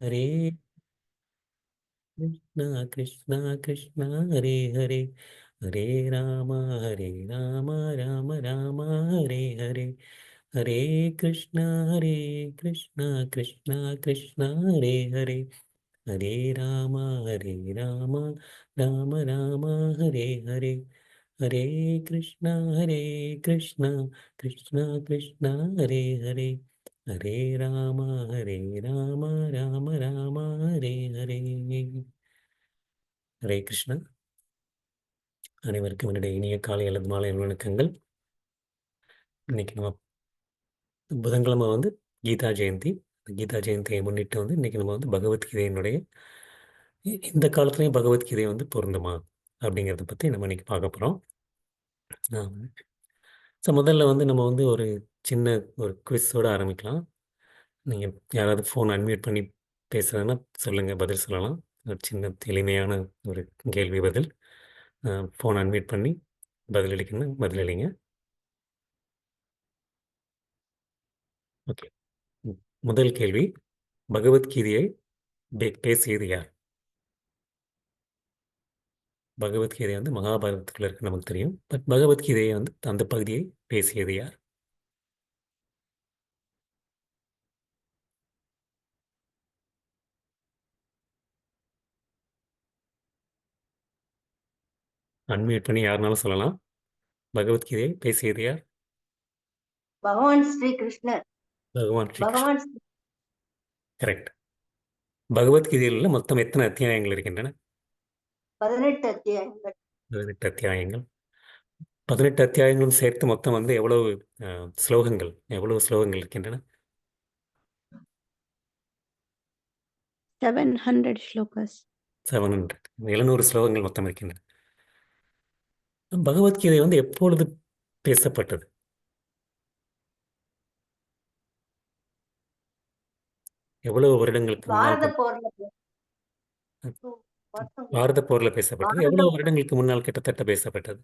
ஹரே கிருஷ்ணா கிருஷ்ணா கிருஷ்ணா ஹரே ஹரே ஹரே ராம ஹரே ராம ராம ராம ஹரே ஹரே ஹரே கிருஷ்ணா கிருஷ்ணா கிருஷ்ணா கிருஷ்ணா ஹரே ஹரே ஹரே ராம ராம ராம ராம ஹரே ஹரே ஹரே கிருஷ்ணா கிருஷ்ணா கிருஷ்ணா கிருஷ்ணா ஹரே ஹரே ஹரே ராம ராம ராம ராம ஹரே ஹரே. ஹரே கிருஷ்ணா. அனைவருக்கும் என்னுடைய இனிய காலை அல்லது மாலை வணக்கங்கள். இன்னைக்கு நம்ம புதன்கிழமை வந்து கீதா ஜெயந்தி. கீதா ஜெயந்தியை முன்னிட்டு வந்து இன்னைக்கு நம்ம வந்து பகவத்கீதையினுடைய இந்த காலத்துலேயும் பகவத்கீதை வந்து பொருந்துமா அப்படிங்கிறத பற்றி நம்ம இன்னைக்கு பார்க்க போகிறோம். ஸோ முதல்ல வந்து நம்ம வந்து ஒரு சின்ன ஒரு குவிஸோடு ஆரம்பிக்கலாம். நீங்கள் யாராவது ஃபோன் அன்மியூட் பண்ணி பேசுகிறேன்னா சொல்லுங்கள், பதில் சொல்லலாம். ஒரு சின்ன எளிமையான ஒரு கேள்வி பதில். ஃபோன் அன்மியூட் பண்ணி பதிலளிக்கணும், பதிலளிங்க. ஓகே. முதல் கேள்வி, பகவத்கீதையை பேசியது யார்? பகவத்கீதை வந்து மகாபாரதத்தில் இருக்கு, நமக்கு தெரியும். பட் பகவத்கீதையை வந்து அந்த பகுதியை பேசியது யார்? அன்மியூட் பண்ணி யாருனாலும் சொல்லலாம். பகவத்கீதையை பேசியது யார்? பகவான் ஸ்ரீ கிருஷ்ணர். பகவான் ஸ்ரீ கிருஷ்ணர். கரெக்ட். பகவத்கீதையில் மொத்தம் எத்தனை அத்தியாயங்கள் இருக்கின்றன? 18 அத்தியாயங்கள். 18 அத்தியாயங்கள். 18 அத்தியாயங்களும் சேர்த்து மொத்தம் வந்து எவ்வளவு ஸ்லோகங்கள் இருக்கின்றன? 700 ஸ்லோகஸ். 700. 700 ஸ்லோகங்கள் மொத்தம் இருக்கின்றன. பகவத்கீதை வந்து எப்பொழுது பேசப்பட்டது? எவ்வளவு வருடங்களுக்கு முன்னால்? பாரத போர்ல பேசப்பட்டது. எவ்வளவு வருடங்களுக்கு முன்னால் கிட்டத்தட்ட பேசப்பட்டது?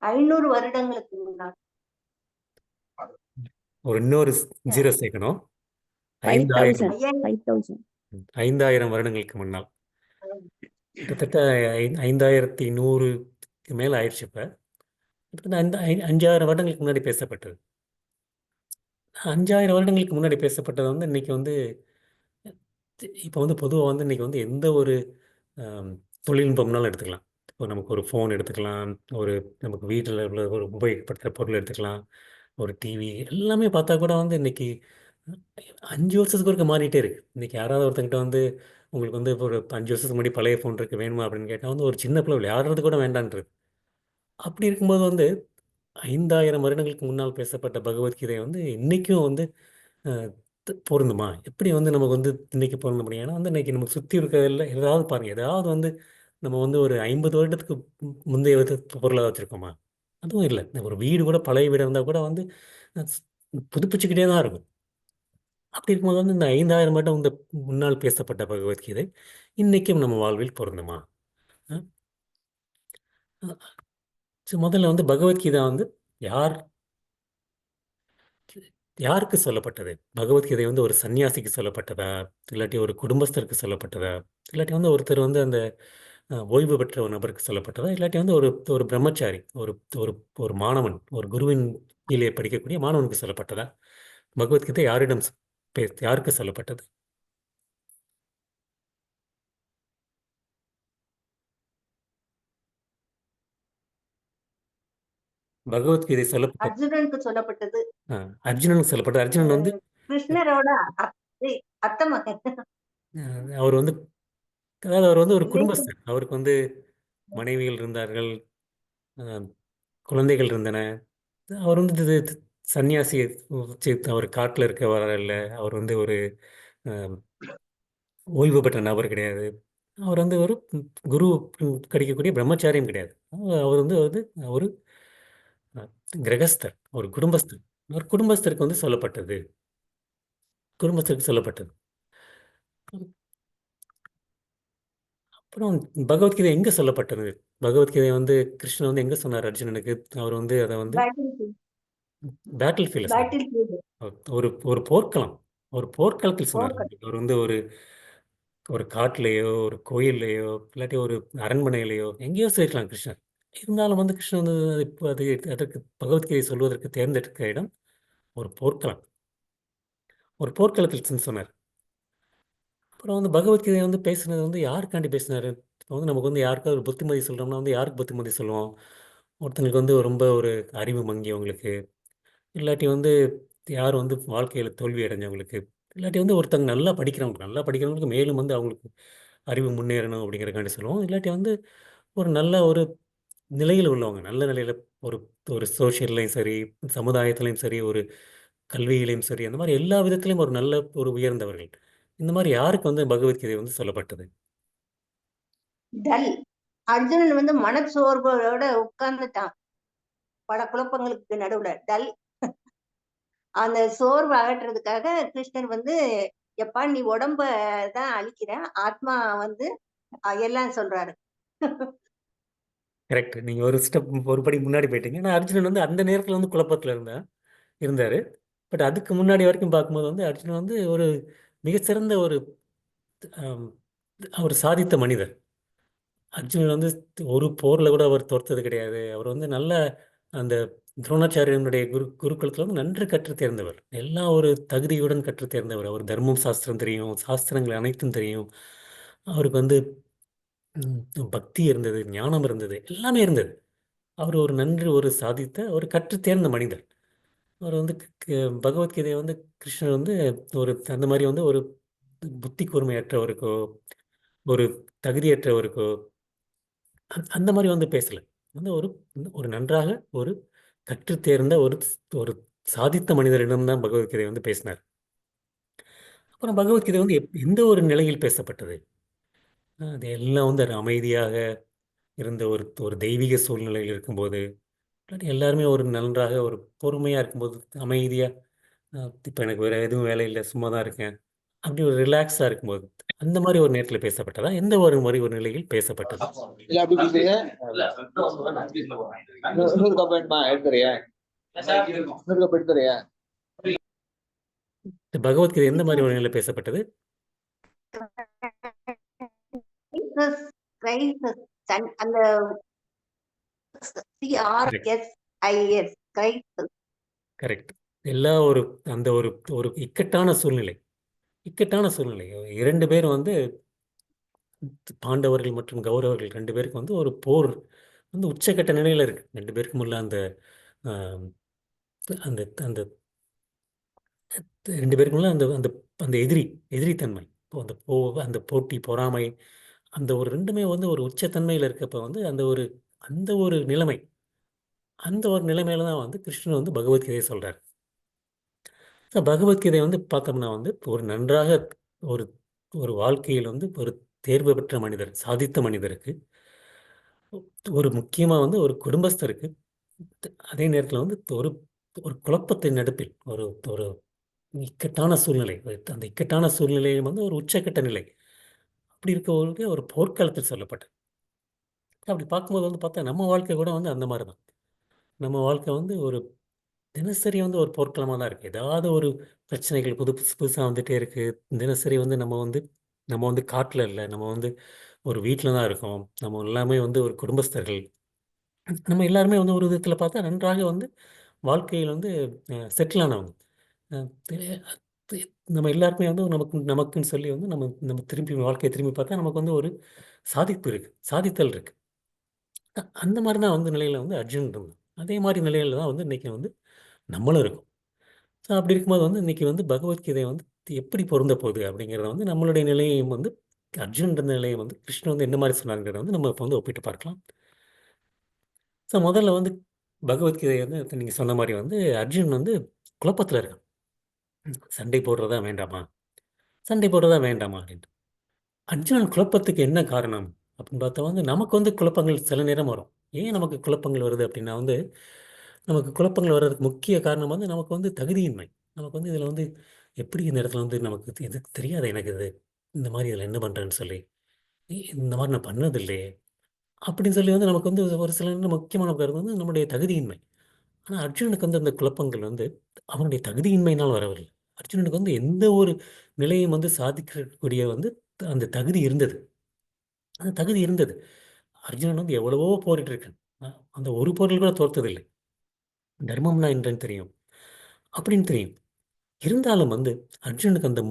500 வருடங்களுக்கு முன்னால். ஒரு இன்னொரு 0 சேர்க்கணும். 5000 வருடங்களுக்கு முன்னால். கிட்டத்தட்ட 5100க்கு மேல ஆயிடுச்சு. இப்ப கிட்டத்தட்ட 5000 வருடங்களுக்கு முன்னாடி பேசப்பட்டது. 5000 வருடங்களுக்கு முன்னாடி பேசப்பட்டது வந்து இன்னைக்கு வந்து இப்போ வந்து பொதுவாக வந்து இன்னைக்கு வந்து எந்த ஒரு தொழில்நுட்பம்னாலும் எடுத்துக்கலாம். இப்போ நமக்கு ஒரு ஃபோன் எடுத்துக்கலாம், ஒரு நமக்கு வீட்டில் உள்ள ஒரு உபயோகப்படுத்துகிற பொருள் எடுத்துக்கலாம், ஒரு டிவி எல்லாமே பார்த்தா கூட வந்து இன்னைக்கு 5 வருஷத்துக்கு ஒருக்க மாறிட்டே இருக்கு. இன்னைக்கு யாராவது ஒருத்தங்கிட்ட வந்து உங்களுக்கு வந்து ஒரு 5 வருஷத்துக்கு முன்னாடி பழைய ஃபோன் இருக்கு வேணுமா அப்படின்னு கேட்டால் வந்து ஒரு சின்ன பிள்ளை விளையாடுறது கூட வேண்டான்றது. அப்படி இருக்கும்போது வந்து 5000 வருடங்களுக்கு முன்னால் பேசப்பட்ட பகவத்கீதை வந்து இன்னைக்கும் வந்து பொருந்துமா? எப்படி வந்து நமக்கு வந்து இன்னைக்கு பொருந்த முடியும்? ஏன்னா வந்து இன்னைக்கு நமக்கு சுற்றி இருக்கிறதில்ல ஏதாவது பாருங்கள், ஏதாவது வந்து நம்ம வந்து ஒரு 50 வருடத்துக்கு முந்தைய பொருளாக வச்சுருக்கோமா? அதுவும் இல்லை. ஒரு வீடு கூட பழைய வீடு இருந்தால் கூட வந்து புதுப்பிச்சுக்கிட்டே தான் இருக்கும். அப்படி இருக்கும்போது வந்து இந்த 5000 வருடம் இந்த முன்னால் பேசப்பட்ட பகவத்கீதை இன்னைக்கும் நம்ம வாழ்வில் பொருந்துமா? முதல்ல வந்து பகவத்கீதை வந்து யார் யாருக்கு சொல்லப்பட்டது? பகவத்கீதை வந்து ஒரு சன்னியாசிக்கு சொல்லப்பட்டதா, இல்லாட்டி ஒரு குடும்பஸ்தருக்கு சொல்லப்பட்டதா, இல்லாட்டி வந்து ஒருத்தர் வந்து அந்த ஓய்வு பெற்ற ஒரு நபருக்கு சொல்லப்பட்டதா, இல்லாட்டி வந்து ஒரு ஒரு பிரம்மச்சாரி, ஒரு ஒரு ஒரு மாணவன், ஒரு குருவின் கீழே படிக்கக்கூடிய மாணவனுக்கு சொல்லப்பட்டதா? பகவத்கீதை யாரிடம் யாருக்கு சொல்லப்பட்டது? பகவத்கீதை சொல்லப்பட்டது அர்ஜுனனுக்கு சொல்லப்பட்டது. அர்ஜுனனுக்கு சொல்லப்பட்டது. அர்ஜுனன் வந்து கிருஷ்ணரோட அத்தை மகன். அவர் வந்து அதாவது அவர் வந்து ஒரு குடும்பஸ்தர். அவருக்கு வந்து மனைவிகள் இருந்தார்கள், குழந்தைகள் இருந்தன. அவர் வந்து சன்னியாசி அவர் காட்டில் இருக்க வரல. அவர் வந்து ஒரு ஓய்வு பெற்ற நபர் கிடையாது. அவர் வந்து ஒரு குரு கிடைக்கக்கூடிய பிரம்மச்சாரியும் கிடையாது. அவர் வந்து ஒரு கிரகஸ்தர், ஒரு குடும்பஸ்தர். ஒரு குடும்பஸ்தருக்கு வந்து சொல்லப்பட்டது. குடும்பஸ்தருக்கு சொல்லப்பட்டது. அப்புறம் பகவத்கீதை எங்கே சொல்லப்பட்டது? பகவத்கீதை வந்து கிருஷ்ணன் வந்து எங்கே சொன்னார் அர்ஜுனனுக்கு? அவர் வந்து அதை வந்து பேட்டில் ஃபீல்ட், ஒரு ஒரு போர்க்களம். ஒரு போர்க்களத்தில் சொன்னார். போர்க்களம். அவர் வந்து ஒரு ஒரு காட்டுலயோ, ஒரு கோயில்லையோ, இல்லாட்டி ஒரு அரண்மனையிலயோ எங்கேயோ சேர்க்கலாம் கிருஷ்ணர். இருந்தாலும் வந்து கிருஷ்ணர் வந்து இப்போ அதற்கு பகவத்கீதை சொல்வதற்கு தேர்ந்தெடுக்க இடம் ஒரு போர்க்களம். ஒரு போர்க்களத்தில் சொன்னார். அப்புறம் வந்து பகவத்கீதை வந்து பேசுனது வந்து யாருக்காண்டி பேசினாரு? இப்போ வந்து நமக்கு வந்து யாருக்காவது ஒரு புத்திமதி சொல்கிறோம்னா வந்து யாருக்கு புத்திமதி சொல்லுவோம்? ஒருத்தங்களுக்கு வந்து ரொம்ப ஒரு அறிவு மங்கியவங்களுக்கு, இல்லாட்டி வந்து யார் வந்து வாழ்க்கையில் தோல்வி அடைஞ்சவங்களுக்கு, இல்லாட்டி வந்து ஒருத்தங்க நல்லா படிக்கிறவங்க, நல்லா படிக்கிறவங்களுக்கு மேலும் வந்து அவங்களுக்கு அறிவு முன்னேறணும் அப்படிங்கிறக்காண்டி சொல்லுவோம். இல்லாட்டி வந்து ஒரு நல்ல ஒரு நிலையில் உள்ளவங்க, நல்ல நிலையில் ஒரு ஒரு சோஷியல்லையும் சரி, சமுதாயத்திலையும் சரி, ஒரு கல்வியிலையும் சரி, அந்த மாதிரி எல்லா விதத்திலையும் ஒரு நல்ல ஒரு உயர்ந்தவர்கள். இந்த மாதிரி யாருக்கு வந்து பகவத்கீதை வந்து சொல்லப்பட்டது? டல். அர்ஜுனன் வந்து மனச்சோர்வோட உட்கார்ந்துட்டான். பல குழப்பங்களுக்கு நடுவுல. டல். அந்த சோர்வு அகற்றுறதுக்காக கிருஷ்ணர் வந்து, "எப்பா நீ உடம்ப தான் அழிக்கிற. ஆத்மா வந்து எல்லாம்" சொல்றாரு. கரெக்ட். நீங்க ஒரு ஸ்டெப் ஒரு படி முன்னாடி போயிட்டீங்க. ஆனா அர்ஜுனன் வந்து அந்த நேரத்துல வந்து குழப்பத்துல இருந்தாரு. பட் அதுக்கு முன்னாடி வரைக்கும் பார்க்கும்போது வந்து அர்ஜுனன் வந்து ஒரு மிகச்சிறந்த ஒரு ஆம், அவர் சாதித்த மனிதர். அர்ஜுனன் வந்து ஒரு போர்ல கூட அவர் தோற்றது கிடையாது. அவர் வந்து நல்ல அந்த துரோணாச்சாரியனுடைய குருகுலத்தில் வந்து நன்கு கற்றுத் தேர்ந்தவர். எல்லா ஒரு தகுதியுடன் கற்றுத் தேர்ந்தவர். அவர் தர்மம் சாஸ்திரம் தெரியும், சாஸ்திரங்கள் அனைத்தும் தெரியும். அவருக்கு வந்து பக்தி இருந்தது, ஞானம் இருந்தது, எல்லாமே இருந்தது. அவர் ஒரு நன்கு ஒரு சாதித்த ஒரு கற்றுத் தேர்ந்த மனிதர். அவர் வந்து பகவத்கீதையை வந்து கிருஷ்ணர் வந்து ஒரு அந்த மாதிரி வந்து ஒரு புத்தி கூர்மையற்றவருக்கோ, ஒரு தகுதியற்றவருக்கோ அந்த மாதிரி வந்து பேசல. வந்து ஒரு ஒரு நன்றாக ஒரு கற்றுத் தேர்ந்த ஒரு ஒரு சாதித்த மனிதரிடம் தான் பகவத்கீதை வந்து பேசினார். அப்புறம் பகவத்கீதை வந்து எந்த ஒரு நிலையில் பேசப்பட்டது? அது எல்லாம் வந்து ஒரு அமைதியாக இருந்த ஒரு ஒரு தெய்வீக சூழ்நிலையில் இருக்கும்போது, இல்லாட்டி எல்லாருமே ஒரு நன்றாக ஒரு பொறுமையாக இருக்கும்போது, அமைதியாக இப்போ எனக்கு வேறு எதுவும் வேலை இல்லை, சும்மா தான் இருக்கேன், அப்படி ஒரு ரிலாக்ஸாக இருக்கும்போது, அந்த மாதிரி ஒரு நேரத்தில் பேசப்பட்டதா? எந்த ஒரு மாதிரி ஒரு நிலையில் பேசப்பட்டது? இல்ல அப்படி கொடுத்தீங்க. இன்னொரு கமெண்ட் எடுத்துறியா? இன்னொரு கப் எடுத்துறியா? இந்த பகவத்கீதை எந்த மாதிரி ஒரு நிலையில் பேசப்பட்டது? கிரைசஸ், கிரைசஸ், அந்த கரெக்ட். CRSIS, Crysis. கரெக்ட். எல்லா ஒரு அந்த ஒரு ஒரு இக்கட்டான சூழ்நிலை, இக்கட்டான சூழ்நிலை. இரண்டு பேரும் வந்து பாண்டவர்கள் மற்றும் கௌரவர்கள் ரெண்டு பேருக்கு வந்து ஒரு போர் வந்து உச்சக்கட்ட நிலையில் இருக்கு. ரெண்டு பேருக்கும் உள்ள அந்த ஆஹ், அந்த அந்த ரெண்டு பேருக்குள்ள அந்த அந்த அந்த எதிரித்தன்மை, இப்போ அந்த போட்டி பொறாமை, அந்த ஒரு ரெண்டுமே வந்து ஒரு உச்சத்தன்மையில் இருக்கப்ப வந்து அந்த ஒரு நிலைமை, அந்த ஒரு நிலைமையில தான் வந்து கிருஷ்ணன் வந்து பகவத்கீதையை சொல்றார். ஸோ பகவத்கீதை வந்து பார்த்தோம்னா வந்து ஒரு நன்றாக ஒரு ஒரு வாழ்க்கையில் வந்து ஒரு தேர்வு பெற்ற மனிதர், சாதித்த மனிதருக்கு, ஒரு முக்கியமாக வந்து ஒரு குடும்பஸ்தருக்கு, அதே நேரத்தில் வந்து ஒரு ஒரு குழப்பத்தின் நடுப்பில் ஒரு ஒரு இக்கட்டான சூழ்நிலை, அந்த இக்கட்டான சூழ்நிலையும் வந்து ஒரு உச்சக்கட்ட நிலை, அப்படி இருக்கவங்களுக்கு ஒரு போர்க்காலத்தில் சொல்லப்பட்டது. அப்படி பார்க்கும்போது வந்து பார்த்தா நம்ம வாழ்க்கை கூட வந்து அந்த மாதிரி தான். நம்ம வாழ்க்கை வந்து ஒரு தினசரி வந்து ஒரு போர்க்களமாக தான் இருக்குது. ஏதாவது ஒரு பிரச்சனைகள் புதுசு புதுசாக வந்துட்டே இருக்குது. தினசரி வந்து நம்ம வந்து காட்டில் இல்லை, நம்ம வந்து ஒரு வீட்டில் தான் இருக்கோம். நம்ம எல்லாமே வந்து ஒரு குடும்பஸ்தர்கள். நம்ம எல்லாருமே வந்து ஒரு விதத்தில் பார்த்தா நன்றாக வந்து வாழ்க்கையில் வந்து செட்டில் ஆனவங்க. அஹ் தெ- தெ- நம்ம எல்லாருக்குமே வந்து நமக்குன்னு சொல்லி வந்து நம்ம நம்ம திரும்பி வாழ்க்கையை திரும்பி பார்த்தா நமக்கு வந்து ஒரு சாதிப்பு இருக்குது, சாதித்தல் இருக்குது. அந்த மாதிரி தான் வந்து நிலையில் வந்து அர்ஜுன் இருந்தான். அதே மாதிரி நிலையில் தான் வந்து இன்றைக்கி வந்து நம்மளும் இருக்கோம். ஸோ அப்படி இருக்கும்போது வந்து இன்றைக்கி வந்து பகவத்கீதை வந்து எப்படி பொருந்த போகுது அப்படிங்கிறத வந்து நம்மளுடைய நிலையையும் வந்து அர்ஜுன் இருந்த நிலையம் வந்து கிருஷ்ணன் வந்து என்ன மாதிரி சொன்னாங்கிறத வந்து நம்ம இப்போ வந்து ஒப்பிட்டு பார்க்கலாம். ஸோ முதல்ல வந்து பகவத்கீதை வந்து நீங்கள் சொன்ன மாதிரி வந்து அர்ஜுன் வந்து குழப்பத்தில் இருக்கான். சண்டை போடுறதா வேண்டாமா, சண்டை போடுறதா வேண்டாமா அப்படின்ட்டு. அர்ஜுனன் குழப்பத்துக்கு என்ன காரணம் அப்படின்னு பார்த்தா வந்து நமக்கு வந்து குழப்பங்கள் சில நேரம் வரும். ஏன் நமக்கு குழப்பங்கள் வருது அப்படின்னா வந்து நமக்கு குழப்பங்கள் வர்றதுக்கு முக்கிய காரணம் வந்து நமக்கு வந்து தகுதியின்மை. நமக்கு வந்து இதில் வந்து எப்படி இந்த இடத்துல வந்து நமக்கு எதுக்கு தெரியாது, எனக்கு இது இந்த மாதிரி இதில் என்ன பண்ணுறேன்னு சொல்லி, இந்த மாதிரி நான் பண்ணதில்லையே அப்படின்னு சொல்லி வந்து நமக்கு வந்து ஒரு சில முக்கியமான காரணம் வந்து நம்முடைய தகுதியின்மை. ஆனால் அர்ஜுனனுக்கு வந்து அந்த குழப்பங்கள் வந்து அவனுடைய தகுதியின்மையினால் வரவில்லை. அர்ஜுனனுக்கு வந்து எந்த ஒரு நிலையும் வந்து சாதிக்கக்கூடிய வந்து அந்த தகுதி இருந்தது. அந்த தகுதி இருந்தது. அர்ஜுனன் வந்து எவ்வளவோ போரிட்டு இருக்கான். அந்த ஒரு போரில் கூட தோற்றதில்லை. தர்மம்னா என்னன்னு தெரியும் அப்படின்னு தெரியும். இருந்தாலும் வந்து அர்ஜுனனுக்கு அந்த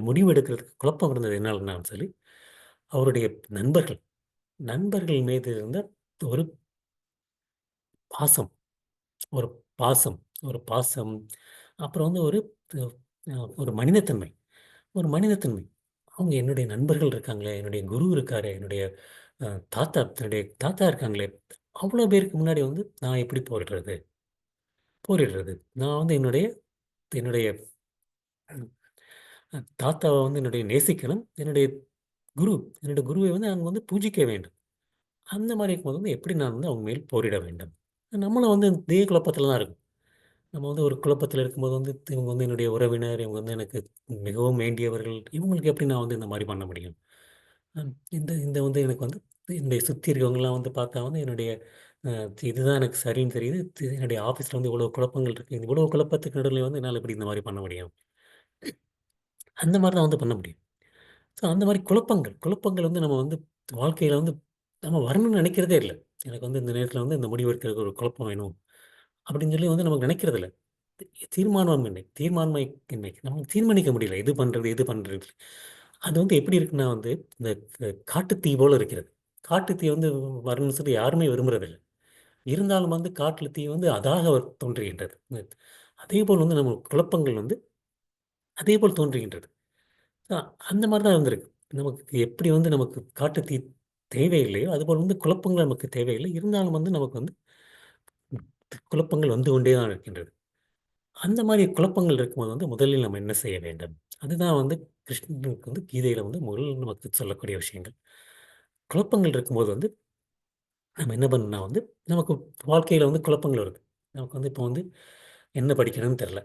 முடிவு எடுக்கிறதுக்கு குழப்பம் இருந்தது. என்னாலன்னா சொல்லி அவருடைய நண்பர்கள் நண்பர்கள் மீது இருந்த ஒரு பாசம் ஒரு பாசம் ஒரு பாசம் அப்புறம் வந்து ஒரு மனிதத்தன்மை ஒரு மனிதத்தன்மை. அவங்க என்னுடைய நண்பர்கள் இருக்காங்களே, என்னுடைய குரு இருக்காரு, என்னுடைய தாத்தா இருக்காங்களே, அவ்வளோ பேருக்கு முன்னாடி வந்து நான் எப்படி போரிடுறது. நான் வந்து என்னுடைய என்னுடைய தாத்தாவை வந்து என்னுடைய நேசிக்கணும். குரு என்னுடைய குருவை வந்து நான் வந்து பூஜிக்க வேண்டும். அந்த மாதிரி இருக்கும்போது வந்து எப்படி நான் வந்து அவங்க மேல் போரிட வேண்டும். நம்மளும் வந்து இதே குழப்பத்தில் தான் இருக்கும். நம்ம வந்து ஒரு குழப்பத்தில் இருக்கும்போது வந்து இவங்க வந்து என்னுடைய உறவினர், இவங்க வந்து எனக்கு மிகவும் வேண்டியவர்கள், இவங்களுக்கு எப்படி நான் வந்து இந்த மாதிரி பண்ண முடியும்? இந்த இந்த வந்து எனக்கு வந்து என்னுடைய சுற்றி இருக்கவங்கலாம் வந்து பார்த்தா வந்து இதுதான் எனக்கு சரின்னு தெரியுது. என்னுடைய ஆஃபீஸில் வந்து இவ்வளோ குழப்பங்கள் இருக்குது. இவ்வளோ குழப்பத்துக்கு நடுவில் வந்து என்னால் எப்படி இந்த மாதிரி பண்ண முடியும்? அந்த மாதிரி தான் வந்து பண்ண முடியும். ஸோ அந்த மாதிரி குழப்பங்கள் வந்து நம்ம வந்து வாழ்க்கையில் வந்து நம்ம வரணும்னு நினைக்கிறதே இல்லை. எனக்கு வந்து இந்த நேரத்தில் வந்து இந்த முடிவு எடுக்கிறதுக்கு ஒரு குழப்பம் வேணும் அப்படின்னு சொல்லி வந்து நமக்கு நினைக்கிறது இல்லை. தீர்மானமை இன்மை நமக்கு தீர்மானிக்க முடியல. எது பண்ணுறது. அது வந்து எப்படி இருக்குன்னா வந்து இந்த காட்டுத்தீ போல இருக்கிறது. காட்டுத்தீ வந்து வரணும்னு சொல்லி யாருமே விரும்புறதில்லை. இருந்தாலும் வந்து காட்டில் தீ வந்து அதாக தோன்றுகின்றது. அதே போல் வந்து நம்ம குழப்பங்கள் வந்து அதே போல் தோன்றுகின்றது. அ அந்த மாரி தான் இருந்திருக்கு. நமக்கு எப்படி வந்து நமக்கு காட்டுத்தீ தேவையில்லையோ, அதுபோல் வந்து குழப்பங்கள் நமக்கு தேவையில்லை. இருந்தாலும் வந்து நமக்கு வந்து குழப்பங்கள் வந்து கொண்டே தான் இருக்கின்றது. அந்த மாரி குழப்பங்கள் இருக்கும்போது வந்து முதலில் நம்ம என்ன செய்ய வேண்டும்? அதுதான் வந்து கிருஷ்ணனுக்கு வந்து கீதையில வந்து முதல் நமக்கு சொல்லக்கூடிய விஷயங்கள். குழப்பங்கள் இருக்கும்போது வந்து நம்ம என்ன பண்ணணும்னா வந்து, நமக்கு வாழ்க்கையில வந்து குழப்பங்கள் வருது. நமக்கு வந்து இப்போ வந்து என்ன படிக்கணும்னு தெரில.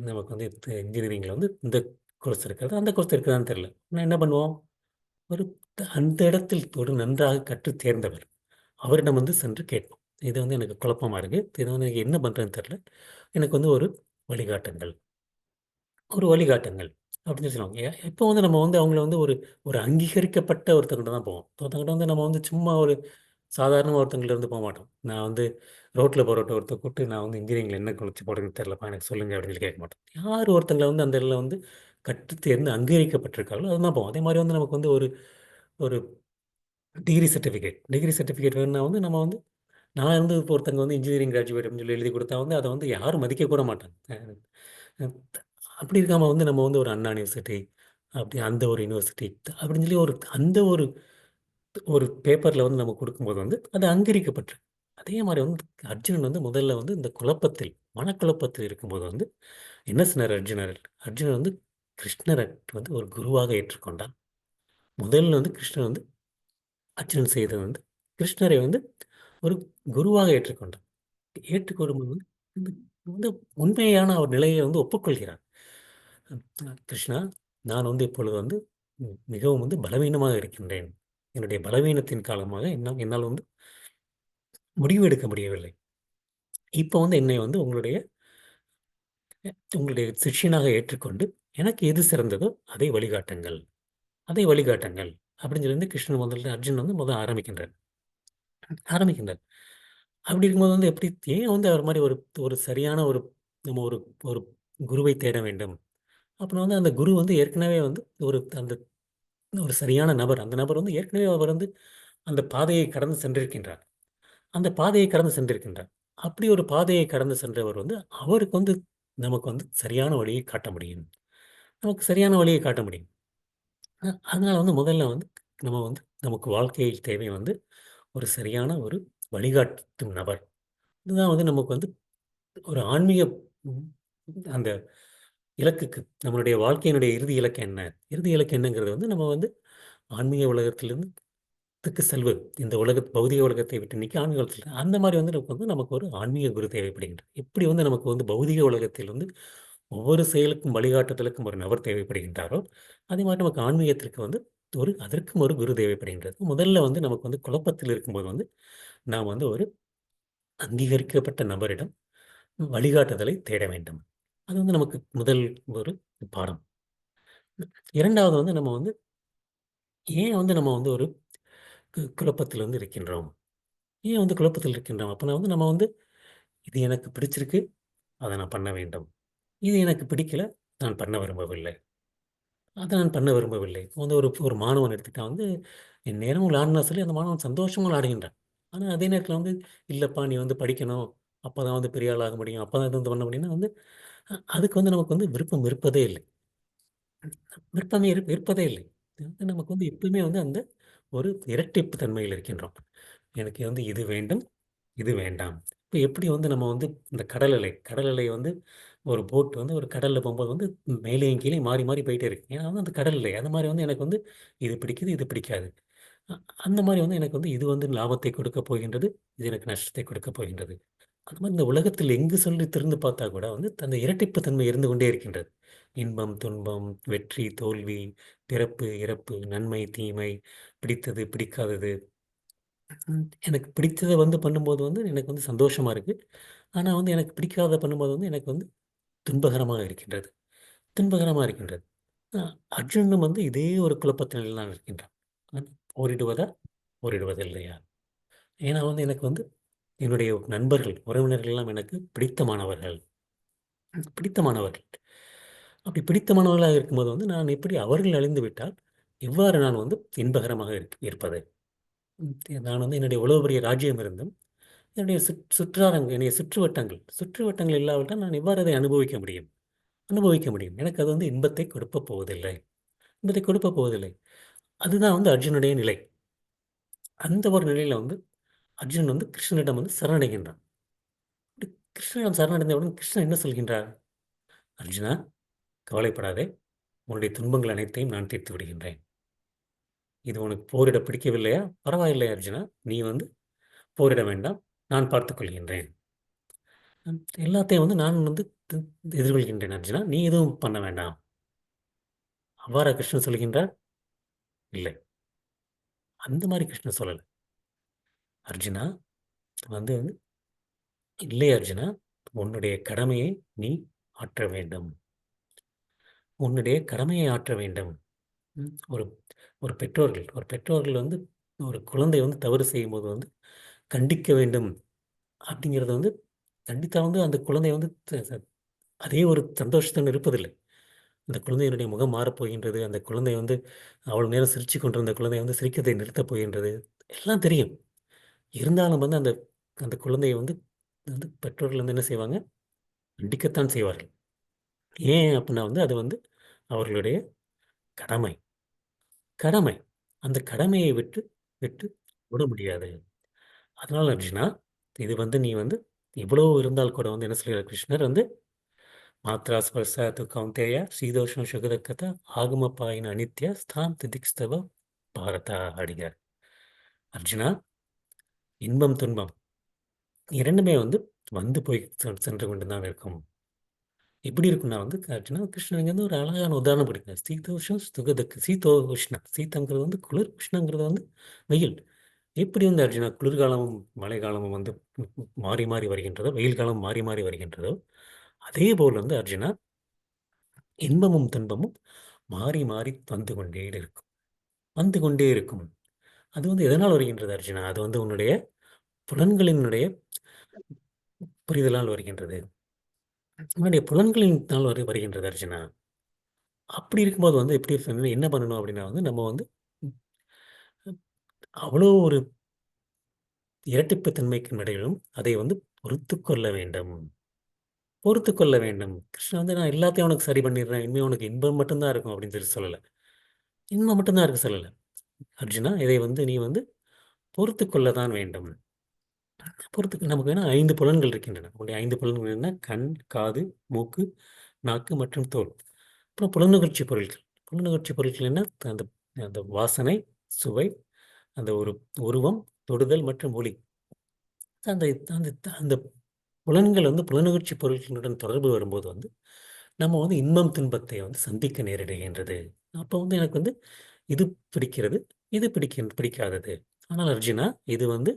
நமக்கு வந்து இன்ஜினியரிங்கில வந்து இந்த கோர்ஸ் இருக்கிறது, அந்த கோர்ஸ் இருக்குதான்னு தெரில. நான் என்ன பண்ணுவோம்? ஒரு அந்த இடத்தில் ஒரு நன்றாக கற்றுத் தேர்ந்தவர். அவரிடம் வந்து சென்று கேட்போம். இது வந்து எனக்கு குழப்பமா இருக்கு. இத வந்து எனக்கு என்ன பண்றதுன்னு தெரியல. எனக்கு வந்து ஒரு வழிகாட்டுங்கள். ஒரு வழிகாட்டுங்கள். அப்படின்னு சொல்லி சொல்லுவாங்க. இப்போ வந்து நம்ம வந்து அவங்கள வந்து ஒரு ஒரு அங்கீகரிக்கப்பட்ட ஒருத்தர்கிட்ட தான் போவோம். ஒருத்தவங்ககிட்ட வந்து நம்ம வந்து சும்மா ஒரு சாதாரணமா ஒருத்தவங்கள்ட்ட இருந்து போமாட்டோம். நான் வந்து ரோட்ல போறவர்ட்ட ஒருத்தர் கூப்பிட்டு நான் வந்து இன்ஜினியரிங்ல என்ன குளிச்சு போடுறதுன்னு தெரியலப்பா எனக்கு சொல்லுங்க அப்படின்னு சொல்லி கேட்க மாட்டோம். யார் ஒருத்தங்கள வந்து அந்த இடத்துல வந்து கற்றுத் தேர்ந்து அங்கீகரிக்கப்பட்டிருக்காங்களோ அதுதான் போவோம். அதே மாரி வந்து நமக்கு வந்து ஒரு ஒரு டிகிரி சர்டிஃபிகேட் வேணும்னா வந்து நம்ம வந்து நான் வந்து இப்போ ஒருத்தங்க வந்து இன்ஜினியரிங் கிராஜுவேட் அப்படின்னு சொல்லி எழுதி கொடுத்தா வந்து அதை வந்து யாரும் மதிக்க கூட மாட்டாங்க. அ அப்படி இருக்காம வந்து நம்ம வந்து ஒரு அண்ணா யூனிவர்சிட்டி, அப்படி அந்த ஒரு யூனிவர்சிட்டி அப்படின்னு சொல்லி அந்த ஒரு ஒரு பேப்பர்ல வந்து நம்ம கொடுக்கும்போது வந்து அது அங்கீகரிக்கப்பட்டிருக்கு. அதே மாரி வந்து அர்ஜுனன் வந்து முதல்ல வந்து இந்த மனக்குழப்பத்தில் இருக்கும்போது வந்து என்ன சொன்னார் அர்ஜுனர்? அர்ஜுனன் வந்து கிருஷ்ணரை வந்து ஒரு குருவாக ஏற்றுக்கொண்டான். முதல்ல வந்து கிருஷ்ணர் வந்து அர்ஜுனன் செய்தது வந்து கிருஷ்ணரை வந்து ஒரு குருவாக ஏற்றுக்கொண்டான். ஏற்றுக்கொள்ளும்போது வந்து வந்து உண்மையான ஒரு நிலையை வந்து ஒப்புக்கொள்கிறார். கிருஷ்ணா, நான் வந்து இப்பொழுது வந்து மிகவும் வந்து பலவீனமாக இருக்கின்றேன். என்னுடைய பலவீனத்தின் காரணமாக என்னால் வந்து முடிவு எடுக்க முடியவில்லை. இப்போ வந்து என்னை வந்து உங்களுடைய சிஷ்யனாக ஏற்றுக்கொண்டு, எனக்கு எது சிறந்ததோ அதை வழிகாட்டுங்கள். அப்படின்னு சொல்லி வந்து கிருஷ்ணன் முதல்ல அர்ஜுனன் வந்து ஆரம்பிக்கின்றார். அப்படி இருக்கும்போது வந்து ஏன் வந்து அவர் மாரி ஒரு ஒரு சரியான ஒரு நம்ம ஒரு ஒரு குருவை தேட வேண்டும். அப்புறம் வந்து அந்த குரு வந்து ஏற்கனவே வந்து அந்த ஒரு சரியான நபர். அந்த நபர் வந்து ஏற்கனவே அவர் வந்து அந்த பாதையை கடந்து சென்றிருக்கின்றார். அந்த பாதையை கடந்து சென்றிருக்கின்றார். அப்படி ஒரு பாதையை கடந்து சென்றவர் வந்து, அவருக்கு வந்து நமக்கு வந்து சரியான வழியை காட்ட முடியும். நமக்கு சரியான வழியை காட்ட முடியும். அதனால வந்து முதல்ல வந்து நம்ம வந்து நமக்கு வாழ்க்கையில் தேவை வந்து ஒரு சரியான ஒரு வழிகாட்டும் நபர். இதுதான் வந்து நமக்கு வந்து ஒரு ஆன்மீக ம் அந்த இலக்குக்கு நம்மளுடைய வாழ்க்கையினுடைய இறுதி இலக்கு என்ன? இறுதி இலக்கு என்னங்கிறது வந்து நம்ம வந்து ஆன்மீக உலகத்திலிருந்து செல்வது. இந்த பௌதிக உலகத்தை விட்டு நீக்கி ஆன்மீக உலகத்தில் அந்த மாரி வந்து நமக்கு ஒரு ஆன்மீக குரு தேவைப்படுகின்றது. எப்படி வந்து நமக்கு வந்து பௌதிக உலகத்தில் வந்து ஒவ்வொரு செயலுக்கும் வழிகாட்டுதலுக்கும் ஒரு நபர் தேவைப்படுகின்றாரோ, அதே மாரி நமக்கு ஆன்மீகத்திற்கு வந்து அதற்கும் ஒரு குரு தேவைப்படுகின்றது. முதல்ல வந்து நமக்கு வந்து குழப்பத்தில் இருக்கும்போது வந்து, நாம் வந்து ஒரு அங்கீகரிக்கப்பட்ட நபரிடம் வழிகாட்டுதலை தேட வேண்டும். அது வந்து நமக்கு முதல் ஒரு பாடம். 2வது வந்து நம்ம வந்து ஏன் வந்து நம்ம வந்து ஒரு குழப்பத்தில் வந்து இருக்கின்றோம்? ஏன் வந்து குழப்பத்தில் இருக்கின்றோம்? அப்பன்னா வந்து நம்ம வந்து இது எனக்கு பிடிச்சிருக்கு, அத நான் பண்ண வேண்டும். இது எனக்கு பிடிக்கல, நான் பண்ண விரும்பவில்லை. அத நான் பண்ண விரும்பவில்லை. இப்ப வந்து ஒரு ஒரு மாணவன் எடுத்துட்டா வந்து எந்நேரமும் விளையாடுனா சொல்லி அந்த மாணவன் சந்தோஷமா விளையாடுகின்றான். ஆனா அதே நேரத்தில வந்து இல்லப்பா நீ வந்து படிக்கணும். அப்பதான் வந்து பெரிய ஆள் ஆக முடியும். அப்பதான் இது வந்து பண்ண முடியும்னா வந்து அதுக்கு வந்து நமக்கு வந்து விருப்பம் இருப்பதே இல்லை. விருப்பமே இருப்பதே இல்லை. இது வந்து நமக்கு வந்து எப்பவுமே வந்து அந்த ஒரு இரட்டிப்பு தன்மையில் இருக்கின்றோம். எனக்கு வந்து இது வேண்டும், இது வேண்டாம். இப்ப எப்படி வந்து நம்ம வந்து இந்த கடல் அலை வந்து ஒரு போட் வந்து ஒரு கடல்ல போம்போது வந்து மேலேயும் கீழயும் மாறி, மாறி போயிட்டே இருக்கு. ஏன்னா வந்து அந்த கடல் அலை. அது மாரி வந்து எனக்கு வந்து இது பிடிக்குது, இது பிடிக்காது. அ அந்த மாரி வந்து எனக்கு வந்து இது வந்து லாபத்தை கொடுக்கப் போகின்றது, இது எனக்கு நஷ்டத்தை கொடுக்கப் போகின்றது. அது மாரி இந்த உலகத்தில் எங்கு சொல்லி திறந்து பார்த்தா கூட வந்து அந்த இரட்டிப்பு தன்மை இருந்து கொண்டே இருக்கின்றது. இன்பம், துன்பம், வெற்றி, தோல்வி, பிறப்பு, இறப்பு, நன்மை, தீமை, பிடித்தது, பிடிக்காதது. எனக்கு பிடித்தத வந்து பண்ணும்போது வந்து எனக்கு வந்து சந்தோஷமா இருக்கு. ஆனா வந்து எனக்கு பிடிக்காதத பண்ணும்போது வந்து எனக்கு வந்து துன்பகரமாக இருக்கின்றது. துன்பகரமா இருக்கின்றது. அ அர்ஜுனனும் வந்து இதே ஒரு குழப்பத்த நிலையில் தான் இருக்கின்றான். போரிடுவதா? போரிடுவதில்லையா? ஏன்னா வந்து எனக்கு வந்து என்னுடைய நண்பர்கள், உறவினர்கள் எல்லாம் எனக்கு பிடித்தமானவர்கள். பிடித்தமானவர்கள். அப்படி பிடித்தமானவர்களாக இருக்கும்போது வந்து நான் எப்படி அவர்கள் அழிந்து விட்டால், எவ்வாறு நான் வந்து இன்பகரமாக இருப்பது? ம். நான் வந்து என்னுடைய இவ்வளவு பெரிய ராஜ்யம் இருந்தும், என்னுடைய என்னுடைய சுற்றுவட்டங்கள் இல்லாவிட்டால் நான் எவ்வாறு அதை அனுபவிக்க முடியும்? அனுபவிக்க முடியும். எனக்கு அது வந்து இன்பத்தை கொடுக்கப் போவதில்லை. இன்பத்தை கொடுக்கப் போவதில்லை. அதுதான் வந்து அர்ஜுனுடைய நிலை. அந்த ஒரு நிலையில வந்து அர்ஜுனன் வந்து கிருஷ்ணனிடம் வந்து சரணடைகின்றான். அப்படி கிருஷ்ணனிடம் சரணடைந்தவுடன் கிருஷ்ணன் என்ன சொல்கின்றார்? "அர்ஜுனா, கவலைப்படாதே. உன்னுடைய துன்பங்கள் அனைத்தையும் நான் தீர்த்து விடுகின்றேன். இது உனக்கு போரிட பிடிக்கவில்லையா? பரவாயில்லை அர்ஜுனா. நீ வந்து போரிட வேண்டாம். நான் பார்த்துக் கொள்கின்றேன். எல்லாத்தையும் வந்து நான் வந்து த் எதிர்கொள்கின்றேன் அர்ஜுனா. நீ எதுவும் பண்ண வேண்டாம்." அவ்வாறா கிருஷ்ணர் சொல்கின்றார்? இல்லை. அந்த மாரி கிருஷ்ணர் சொல்லல. "அர்ஜுனா வந்து இல்லை அர்ஜுனா, உன்னுடைய கடமையை நீ ஆற்ற வேண்டும். உன்னுடைய கடமையை ஆற்ற வேண்டும்." ம். ஒரு பெற்றோர்கள் வந்து ஒரு குழந்தை வந்து தவறு செய்யும்போது வந்து கண்டிக்க வேண்டும் அப்படிங்கிறது வந்து கண்டித்தா வந்து அந்த குழந்தை வந்து த ச அதே ஒரு சந்தோஷத்துடன் இருப்பதில்லை. அந்த குழந்தையினுடைய முகம் மாறப்போகின்றது. அந்த குழந்தை வந்து அவ்வளவு நேரம் சிரிச்சுக் கொண்டிருந்த குழந்தை வந்து சிரிக்கிறதை நிறுத்தப் போகின்றது. எல்லாம் தெரியும். இருந்தாலும் வந்து அந்த அந்த குழந்தையை வந்து வந்து பெற்றோர்கள் வந்து என்ன செய்வாங்க? கண்டிக்கத்தான் செய்வார்கள். ஏன் அப்டின்னா வந்து அது வந்து அவர்களுடைய கடமை. கடமை. அந்த கடமையை விட்டு விட்டு விட முடியாது. அதனால அர்ஜுனா, இது வந்து நீ வந்து இவ்வளோ இருந்தால் கூட வந்து என்ன சொல்கிறார் கிருஷ்ணர் வந்து, "மாத்ரா ஸ்பர்ஷா து கௌந்தேய சீதோஷ்ண சுகதுக்கத ஆகமபாயின அநித்ய ஸ்தாம் திதிக்ஸ்தவ பாரதா" அப்படிங்கிறார். அர்ஜுனா, இன்பம், துன்பம் 2மே வந்து வந்து போய் சென்று கொண்டு தான் இருக்கும். எப்படி இருக்கும்னா வந்து அர்ஜுனா, கிருஷ்ணர் இங்க வந்து ஒரு அழகான உதாரணம் குடுக்கிறார். சீதோஷ்ணம் சுகதுக்கு சீதோஷ்ணம் சீதம்ங்கிறது வந்து குளிர், உஷ்ணங்கிறது வந்து வெயில். எப்படி வந்து அர்ஜுனா குளிர்காலமும், மழைக்காலமும் வந்து மாறி, மாறி வருகின்றதோ, வெயில் காலம் மாறி, மாறி வருகின்றதோ, அதேபோல் வந்து அர்ஜுனா, இன்பமும், துன்பமும் மாறி, மாறி வந்து கொண்டே இருக்கும். வந்து கொண்டே இருக்கும். அது வந்து எதனால் வருகின்றது அர்ஜுனா? அது வந்து உன்னுடைய புலன்களினுடைய புரிதலால் வருகின்றது. உன்னுடைய புலன்களினால் வருகின்றது அர்ஜுனா. அப்படி இருக்கும்போது வந்து எப்படி என்ன பண்ணணும் அப்படின்னா வந்து, நம்ம வந்து அவ்வளோ ஒரு இரட்டிப்பு தன்மைக்கு இடையிலும் அதை வந்து பொறுத்துக்கொள்ள வேண்டும். பொறுத்துக்கொள்ள வேண்டும். கிருஷ்ணன் வந்து நான் எல்லாத்தையும் உனக்கு சரி பண்ணிடுறேன். இனிமே உனக்கு இன்பம் மட்டும் தான் இருக்கும் அப்படின்னு சொல்லல. இன்பம் மட்டும் தான் இருக்கு சொல்லல. அர்ஜுனா இதை வந்து நீ வந்து பொறுத்துக்கொள்ள தான் வேண்டும். நமக்கு வேணா 5 புலன்கள் இருக்கின்றன. உன்னுடைய 5 புலன்கள் என்ன? கண், காது, மூக்கு, நாக்கு மற்றும் தோல். அப்புறம் புலனுணர்ச்சி பொருட்கள். புலனுணர்ச்சி பொருட்கள் என்ன? அந்த அந்த வாசனை, சுவை, அந்த ஒரு உருவம், தொடுதல் மற்றும் ஒளி. அந்த அந்த அந்த புலன்கள் வந்து புலனுணர்ச்சி பொருட்களுடன் தொடர்பு வரும்போது வந்து, நம்ம வந்து இன்பம், துன்பத்தை வந்து சந்திக்க நேரிடுகின்றது. அப்போ வந்து எனக்கு வந்து இது பிடிக்கிறது, இது பிடிக்காதது. ஆனால் அர்ஜுனா, இது வந்து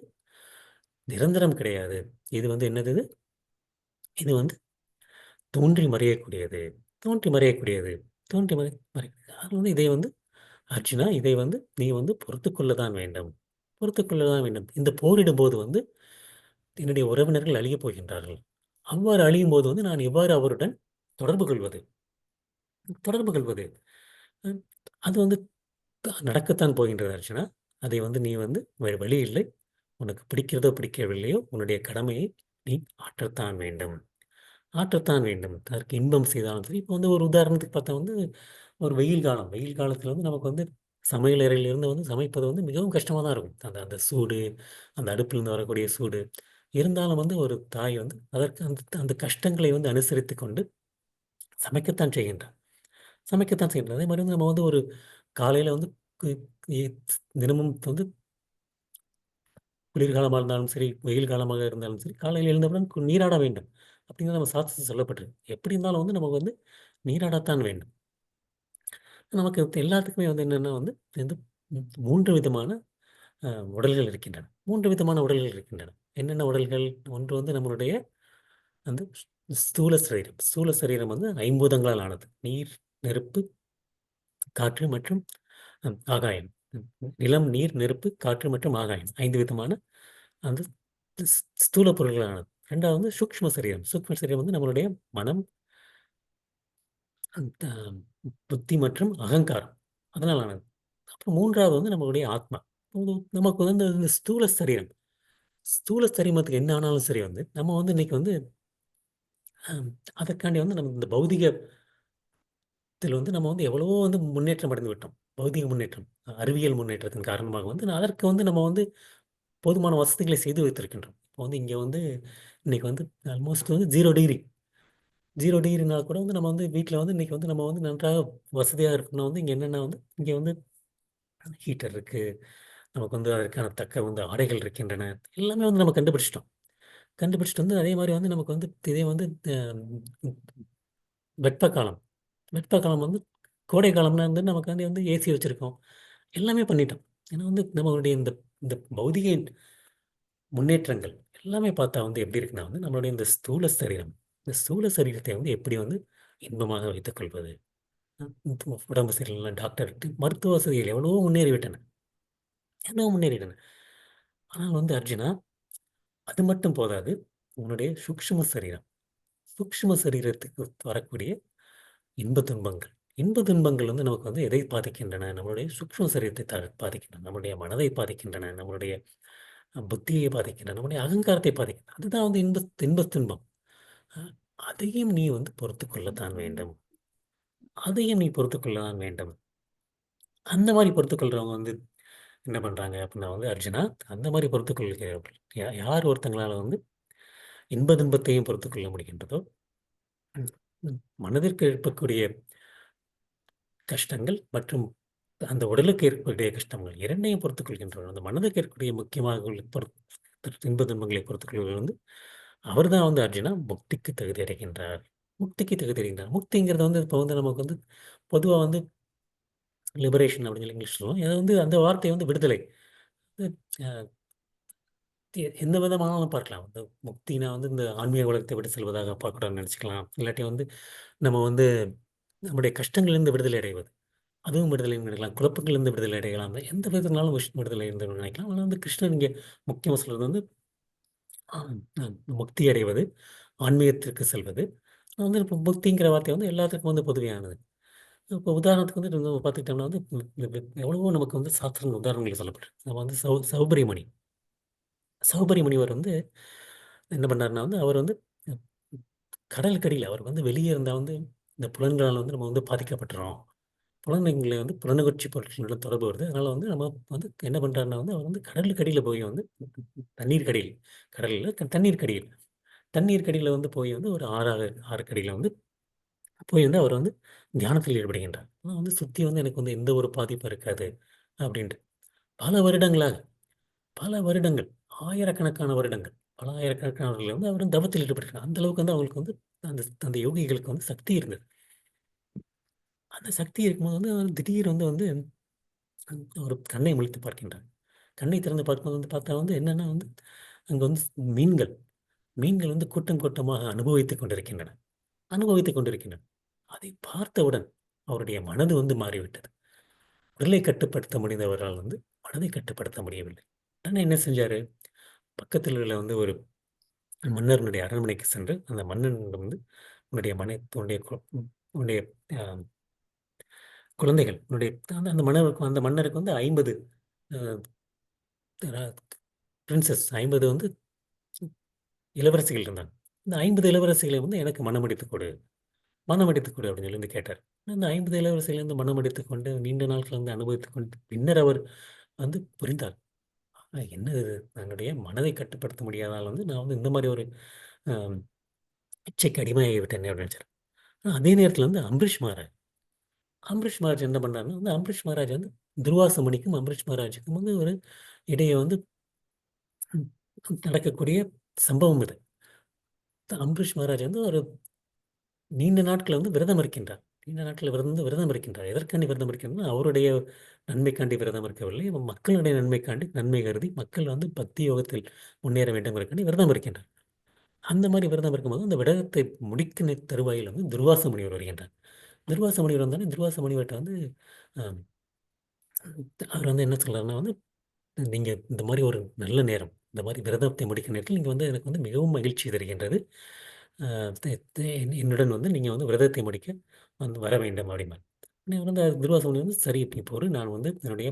நிரந்தரம் கிடையாது. இது வந்து என்னது இது? இது வந்து தோன்றி மறையக்கூடியது, தோன்றி மறையக்கூடியது, தோன்றி மறையக்கூடியது. அது வந்து இதை வந்து அர்ஜுனா, இதை வந்து நீ வந்து பொறுத்துக்கொள்ளத்தான் வேண்டும், பொறுத்துக்கொள்ளத்தான் வேண்டும். இந்த போரிடும்போது வந்து என்னுடைய உறவினர்கள் அழியப் போகின்றார்கள். அவ்வாறு அழியும் போது வந்து நான் எவ்வாறு அவருடன் தொடர்பு கொள்வது, தொடர்பு கொள்வது? ம், அது வந்து நடக்கத்தான் போகின்றது அர்ச்சனா. அதை வந்து நீ வந்து வேறு வழி இல்லை. உனக்கு பிடிக்கிறதோ பிடிக்கவில்லையோ உன்னுடைய கடமையை நீ ஆற்றத்தான் வேண்டும், ஆற்றத்தான் வேண்டும். அதற்கு இன்பம் செய்தாலும் சரி. இப்போ வந்து ஒரு உதாரணத்துக்கு பார்த்தா வந்து ஒரு வெயில் காலம், வெயில் காலத்தில் வந்து நமக்கு வந்து சமையல் அறையிலிருந்து வந்து சமைப்பது வந்து மிகவும் கஷ்டமாக தான் இருக்கும். அந்த அந்த சூடு, அந்த அடுப்பிலிருந்து வரக்கூடிய சூடு. இருந்தாலும் வந்து ஒரு தாய் வந்து அதற்கு அந்த அந்த கஷ்டங்களை வந்து அனுசரித்து கொண்டு சமைக்கத்தான் செய்கின்றார், சமைக்கத்தான் செய்கின்றார். அதே மாதிரி வந்து நம்ம வந்து ஒரு காலையில் வந்து கு- இ- தினமும் வந்து குளிர்காலமாக இருந்தாலும் சரி, வெயில் காலமாக இருந்தாலும் சரி, காலையில் எழுந்தவுடன் நீராட வேண்டும் அப்படிங்கிறது நம்ம சாஸ்திரத்தில் சொல்லப்பட்டிருக்கு. எப்படி இருந்தாலும் வந்து நமக்கு வந்து நீராடத்தான் வேண்டும். நமக்கு எல்லாத்துக்குமே வந்து என்னென்னா வந்து வந்து 3 விதமான உடல்கள் இருக்கின்றன. 3 விதமான உடல்கள் இருக்கின்றன. என்னென்ன உடல்கள்? ஒன்று வந்து நம்மளுடைய அந்த ஸ்தூல சரீரம். ஸ்தூல சரீரம் வந்து ஐம்பூதங்களால் ஆனது. நீர், நெருப்பு, காற்று மற்றும் ஆகாயம். நிலம், நீர், நெருப்பு, காற்று மற்றும் ஆகாயம். 5 விதமான அந்த ஸ்தூல பொருள்களால் ஆனது. 2வது வந்து சூக்ஷ்ம சரீரம். சூக்ஷ்ம சரீரம் வந்து நம்மளுடைய மனம், அந்த புத்தி மற்றும் அகங்காரம் அதனால் ஆனது. அப்புறம் 3வது வந்து நம்மளுடைய ஆத்மா. நமக்கு வந்து இந்த ஸ்தூல சரீரம், ஸ்தூல சரீரத்துக்கு என்ன ஆனாலும் சரி வந்து நம்ம வந்து இன்னைக்கு வந்து அம், அதற்காண்டி வந்து நம்ம இந்த பௌதிகத்தில் வந்து நம்ம வந்து எவ்வளவோ வந்து முன்னேற்றம் அடைந்து விட்டோம். பௌதிக முன்னேற்றம், அறிவியல் முன்னேற்றத்தின் காரணமாக வந்து அதற்கு வந்து நம்ம வந்து போதுமான வசதிகளை செய்து வைத்திருக்கின்றோம். இப்போ வந்து இங்கே வந்து இன்னைக்கு வந்து ஆல்மோஸ்ட் வந்து 0 டிகிரி, 0 டிகிரினா கூட வந்து நம்ம வந்து வீட்டில் வந்து இன்னைக்கு வந்து நம்ம வந்து நன்றாக வசதியாக இருக்கணும்னா வந்து இங்கே என்னென்னா வந்து இங்கே வந்து ஹீட்டர் இருக்குது, நமக்கு வந்து அதற்கான தக்க வந்து ஆடைகள் இருக்கின்றன. எல்லாமே வந்து நம்ம கண்டுபிடிச்சிட்டோம். கண்டுபிடிச்சிட்டு வந்து அதே மாதிரி வந்து நமக்கு வந்து இதே வந்து வெப்ப காலம், வெப்ப காலம் வந்து கோடை காலம்னா வந்து நமக்கு வந்து ஏசி வச்சுருக்கோம். எல்லாமே பண்ணிட்டோம். ஏன்னா வந்து நம்மளுடைய இந்த இந்த பௌதிக முன்னேற்றங்கள் எல்லாமே பார்த்தா வந்து எப்படி இருக்குன்னா வந்து நம்மளுடைய இந்த ஸ்தூல சரீரம், இந்த ஸ்தூல சரீரத்தை வந்து எப்படி வந்து இன்பமாக வைத்துக் கொள்வது? உடம்பு சரியில்லைனா டாக்டர், மருத்துவ வசதிகள் எவ்வளவோ முன்னேறிவிட்டன, எவ்வளவோ முன்னேறிவிட்டன. ஆனால் வந்து அர்ஜுனா, அது மட்டும் போதாது. உன்னுடைய சூக்ஷ்ம சரீரம், சூக்ஷ்ம சரீரத்துக்கு வரக்கூடிய இன்ப துன்பங்கள், இன்ப துன்பங்கள் வந்து நமக்கு வந்து எதை பாதிக்கின்றன? நம்மளுடைய சூக்ஷ்ம சரீரத்தை பாதிக்கின்றன, நம்முடைய மனதை பாதிக்கின்றன, நம்மளுடைய புத்தியை பாதிக்கின்றன, நம்முடைய அகங்காரத்தை பாதிக்கின்றன. அதுதான் வந்து இன்ப துன்பம். அ அதையும் நீ வந்து பொறுத்துக் கொள்ளத்தான் வேண்டும். அதையும் நீ பொறுத்துக் கொள்ளத்தான் வேண்டும். அந்த மாரி பொறுத்துக் கொள்றவங்க வந்து என்ன பண்றாங்க அப்படின்னா வந்து அர்ஜுனா, அந்த மாரி பொறுத்துக் கொள்கிறவர்கள் யார் ஒருத்தங்களால வந்து இன்ப துன்பத்தையும் பொறுத்துக் கொள்ள முடிகின்றதோ, ம், மனதிற்கு ஏற்படக்கூடிய கஷ்டங்கள் மற்றும் அந்த உடலுக்கு ஏற்படக்கூடிய கஷ்டங்கள் 2யும் பொறுத்துக் கொள்கின்றவர். அந்த மனதுக்கு ஏற்படக்கூடிய முக்கியமாக இன்ப துன்பங்களை பொறுத்துக் கொள்பவர் வந்து அவர்தான் வந்து அர்ஜுனா முக்திக்கு தகுதி அடைகின்றார். முக்திக்கு தகுதி அடைகின்றார். முக்திங்கிறது வந்து இப்போ வந்து நமக்கு வந்து பொதுவா வந்து லிபரேஷன் அப்படின்னு சொல்லி இங்கிலீஷ் சொல்லுவோம். அது வந்து அந்த வார்த்தை வந்து விடுதலை. அ எந்த விதமானாலும் பார்க்கலாம். வந்து முக்தினா வந்து இந்த ஆன்மீக உலகத்தை விட்டு செல்வதாக பார்க்கக்கூடாதுன்னு நினச்சுக்கலாம். இல்லாட்டி வந்து நம்ம வந்து நம்முடைய கஷ்டங்களிலிருந்து விடுதலை அடைவது. அதுவும் விடுதலைன்னு நினைக்கலாம். குழப்பங்களிலிருந்து விடுதலை அடையலாம். எந்த விதத்தினாலும் விடுதலை இருந்து நினைக்கலாம். ஆனா வந்து கிருஷ்ணர் இங்கே முக்கியமா சொல்றது வந்து அ முக்தி அடைவது, ஆன்மீகத்திற்கு செல்வது. வந்து இப்போ முக்திங்கிற வார்த்தை வந்து எல்லாத்துக்கும் வந்து பொதுமையானது. இப்போ உதாரணத்துக்கு வந்து நம்ம பார்த்துக்கிட்டோம்னா வந்து எவ்வளவோ நமக்கு வந்து சாஸ்திரங்கள் உதாரணங்கள் சொல்லப்பட்டிருக்கு. நம்ம வந்து சௌபரிமணி, சௌபரி முனிவர் வந்து என்ன பண்ணாருன்னா வந்து அவர் வந்து கடலுக்கு அடியில அவர் வந்து வெளியே இருந்தா வந்து இந்த புலன்களால் வந்து நம்ம வந்து பாதிக்கப்பட்டுறோம். புலன்களை வந்து புலனுணர்ச்சி பொருட்களோட தொடர்பு வருது. அதனால வந்து நம்ம வந்து என்ன பண்றாருன்னா வந்து அவர் வந்து கடலுக்கு அடியில போய் வந்து தண்ணீருக்கு அடியில், கடல்ல தண்ணீருக்கு அடியில், தண்ணீருக்கு அடியில வந்து போய் வந்து ஒரு ஆறுக்கு அடியில வந்து போய் வந்து அவர் வந்து தியானத்தில் ஈடுபடுகின்றார். ஆனா வந்து சுத்தி வந்து எனக்கு வந்து எந்த ஒரு பாதிப்பும் இருக்காது அப்படின்ட்டு. பல வருடங்களாக, பல வருடங்கள், ஆயிரக்கணக்கான வருடங்கள், பல ஆயிரக்கணக்கானவர்கள் வந்து அவர் தவத்தில் ஈடுபட்டிருக்காங்க. அந்த அளவுக்கு வந்து அவங்களுக்கு வந்து அந்த அந்த யோகிகளுக்கு வந்து சக்தி இருந்தது. அந்த சக்தி இருக்கும்போது வந்து அவர் திடீர் வந்து வந்து ஒரு கண்ணை முழித்து பார்க்கின்றார். கண்ணை திறந்து பார்க்கும்போது வந்து பார்த்தா வந்து என்னன்னா வந்து அங்க வந்து மீன்கள், மீன்கள் வந்து கூட்டம் கூட்டமாக அனுபவித்துக் கொண்டிருக்கின்றன. அனுபவித்துக் கொண்டிருக்கின்றனர். அதை பார்த்தவுடன் அவருடைய மனது வந்து மாறிவிட்டது. உடலை கட்டுப்படுத்த முடிந்தவரால் வந்து மனதை கட்டுப்படுத்த முடியவில்லை. உடனே என்ன செஞ்சாரு? பக்கத்தில் உள்ள வந்து ஒரு மன்னருடைய அரண்மனைக்கு சென்று, அந்த மன்னனிடம் வந்து உன்னுடைய உன்னுடைய அ குழந்தைகள், உன்னுடைய அந்த அந்த மன்னருக்கு வந்து 50 அ ர பிரின்சஸ் 50 வந்து இளவரசிகள் இருந்தாங்க. இந்த 50 இளவரசிகளை வந்து எனக்கு மணமுடித்துக் கொடு. மணமடித்துக் கொடு அப்படின்னு சொல்லி வந்து கேட்டார். அந்த 50 இளவரசிகளை வந்து மணமடித்துக் கொண்டு நீண்ட நாட்கள் வந்து அனுபவித்துக் கொண்டு பின்னர் அவர் வந்து புரிந்தார். என்னது இது? தன்னுடைய மனதை கட்டுப்படுத்த முடியாதால் வந்து நான் வந்து இந்த மாரி ஒரு அ இச்சைக்கு அடிமையாகி விட்டேனே அப்படின்னு நினைச்சாரு. அதே நேரத்தில வந்து அம்பரீஷ் மகாராஜ் என்ன பண்ணாருன்னா, வந்து அம்பரீஷ் மகாராஜ் வந்து துர்வாச முனிக்கும், அம்பரீஷ் மகாராஜுக்கும் வந்து ஒரு இடையே வந்து ம், நடக்கக்கூடிய சம்பவம் இது. அம்பரீஷ் மகாராஜ் வந்து ஒரு நீண்ட நாட்கள் வந்து விரதம் இருக்கின்றார். நீண்ட நாட்கள் விரதம் இருக்கின்றார். எதற்காண்டி விரதம் இருக்கின்றார்னா, அவருடைய நன்மைக்காண்டி விரதம் இருக்கவில்லை. மக்களுடைய நன்மைக்காண்டி, நன்மை கருதி மக்கள் வந்து பக்தி யோகத்தில் முன்னேற வேண்டும்ங்கிறதுக்காண்டி விரதம் இருக்கின்றார். அந்த மாரி விரதம் இருக்கும்போது, அந்த விரதத்தை முடிக்கும் தருவாயில் வந்து துர்வாச முனிவர் வருகின்றார். துர்வாச முனிவர் வந்தோனே, துர்வாச முனிவர்ட்ட வந்து அ அவர் வந்து என்ன சொல்றாருன்னா வந்து, "நீங்க இந்த மாரி ஒரு நல்ல நேரம். இந்த மாரி விரதத்தை முடிக்கும் நேரத்தில் நீங்க வந்து எனக்கு வந்து மிகவும் மகிழ்ச்சி தருகின்றது. அ தெ தெ என்னுடன் வந்து நீங்க வந்து விரதத்தை முடிக்க வந்து வர வேண்டும்" அப்படிம்பார். உடனே வந்து துர்வாச முனிவர் வந்து, "சரி இப்போது நான் வந்து என்னுடைய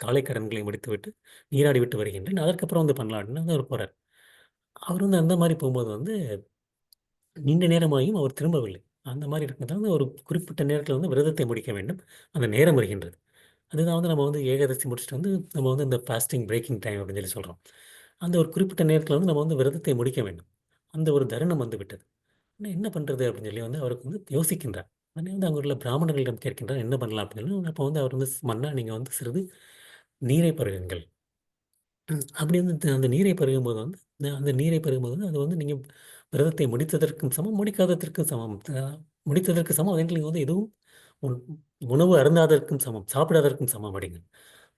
காலை கடன்களை முடித்துவிட்டு, நீராடி விட்டு வருகின்றேன். அதற்கப்புறம் வந்து பண்ணலாம்" அப்படின்னு வந்து அவர் போறார். அவர் வந்து அந்த மாரி போம்போது வந்து நீண்ட நேரமாகியும் அவர் திரும்பவில்லை. அந்த மாரி இருக்கிறதால ஒரு குறிப்பிட்ட நேரத்தில வந்து விரதத்தை முடிக்க வேண்டும். அந்த நேரம் வருகின்றது. அதுதான் வந்து நம்ம வந்து ஏகாதசி முடிச்சுட்டு வந்து நம்ம வந்து இந்த ஃபாஸ்டிங் பிரேக்கிங் டைம் அப்படின்னு சொல்லி சொல்றோம். அந்த ஒரு குறிப்பிட்ட நேரத்தில வந்து நம்ம வந்து விரதத்தை முடிக்க வேண்டும். அந்த ஒரு தருணம் வந்து விட்டது. ஆனா என்ன பண்றது அப்படின்னு சொல்லி வந்து அவருக்கு வந்து யோசிக்கின்றார். உடனே வந்து அங்க உள்ள பிராமணர்களிடம் கேட்கின்றார், என்ன பண்ணலாம் அப்படின்னு சொல்லி. அப்போ வந்து அவர் வந்து மன்னா நீங்க வந்து சிறிது நீரை பருகுங்கள். அப்படி வந்து அந்த நீரை பருகும்போது வந்து அந்த நீரை பருகும்போது வந்து அது வந்து நீங்க விரதத்தை முடித்ததற்கும் சமம், முடிக்காததற்கும் சமம். முடித்ததற்கு சமம். அதே நேரத்துல நீங்க வந்து எதுவும் உண் உணவு அருந்தாததற்கும் சமம். சாப்பிடாததற்கும் சமம் அப்படிங்க.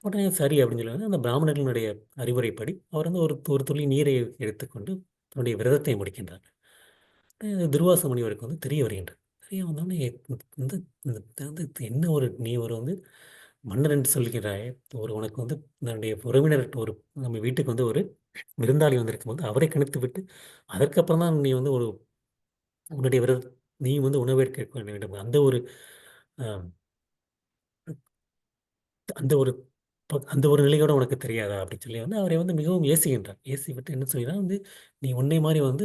உடனே சரி அப்படின்னு சொல்லி வந்து அந்த பிராமணர்களுடைய அறிவுரைப்படி அவர் வந்து ஒரு ஒரு துளி நீரை எடுத்துக்கொண்டு தன்னுடைய விரதத்தை முடிக்கின்றார். துர்வாச முனிவருக்கு வந்து தெரிய வருகின்றது. தெரிய வந்தோனே இந்த இந்த வந்து என்ன ஒரு நீ ஒரு வந்து மன்னர் என்று சொல்கிறாயே, ஒரு உனக்கு வந்து என்னுடைய உறவினர் ஒரு நம்ம வீட்டுக்கு வந்து ஒரு விருந்தாளி வந்திருக்கும்போது, அவரை கணித்து விட்டு, அதற்கப்புறம் தான் நீ வந்து ஒரு உன்னுடைய நீ வந்து உணவேற்க வேண்டும். அந்த ஒரு அ அந்த ஒரு அந்த ஒரு நிலையோட உனக்கு தெரியாதா? அப்படின்னு சொல்லி வந்து அவரை வந்து மிகவும் ஏசுகின்றார். ஏசிவிட்டு என்ன சொல்கிறார் வந்து, நீ உன்னை மாரி வந்து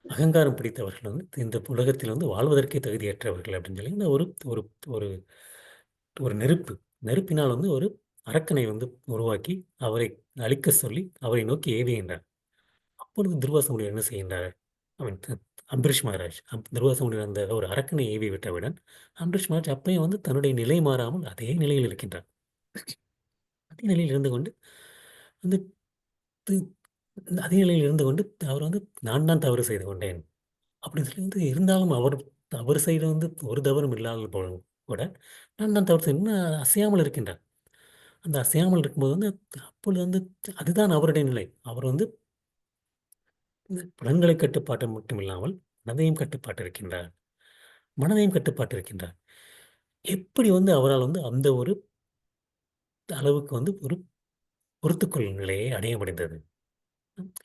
அகங்காரம் பிடித்தவர்கள் வந்து இந்த உலகத்தில் வந்து வாழ்வதற்கே தகுதியற்றவர்கள் அப்படின்னு சொல்லி இந்த ஒரு ஒரு ஒரு ஒரு நெருப்பினால் வந்து ஒரு அரக்கனை வந்து உருவாக்கி, அவரை அழிக்க சொல்லி, அவரை நோக்கி ஏவுகின்றார். அப்பொழுது துர்வாச முனிவர் என்ன செய்கின்றார்? ஐ மீன் அம்பரீஷ் மகாராஜ். துர்வாச முனிவர் அந்த ஒரு அரக்கனை ஏவி விட்டவுடன், அம்பரீஷ் மகாராஜ் அப்பயும் வந்து தன்னுடைய நிலை மாறாமல் அதே நிலையில் இருக்கின்றார். அதே நிலையில் இருந்து கொண்டு வந்து து அதே நிலையில் இருந்து கொண்டு அவர் வந்து நான் தான் தவறு செய்து கொண்டேன். அப்படின்னு சொல்லி வந்து இருந்தாலும் அவர் சைடு வந்து ஒரு தவறும் இல்லாத கூட நான் தான் தவறு செய்தேன்னு அசையாமல் இருக்கின்றார். அந்த அசையாமல் இருக்கும்போது வந்து அப்பொழுது வந்து அதுதான் அவருடைய நிலை. அவர் வந்து புலன்களை கட்டுப்பாட்டு மட்டும் இல்லாமல் மனதையும் கட்டுப்பாட்டு இருக்கின்றார். மனதையும் கட்டுப்பாட்டு இருக்கின்றார். எப்படி வந்து அவரால் வந்து அந்த ஒரு அளவுக்கு வந்து ஒரு பொறுத்துக்கொள்ளும் நிலையை அடைய முடிந்தது?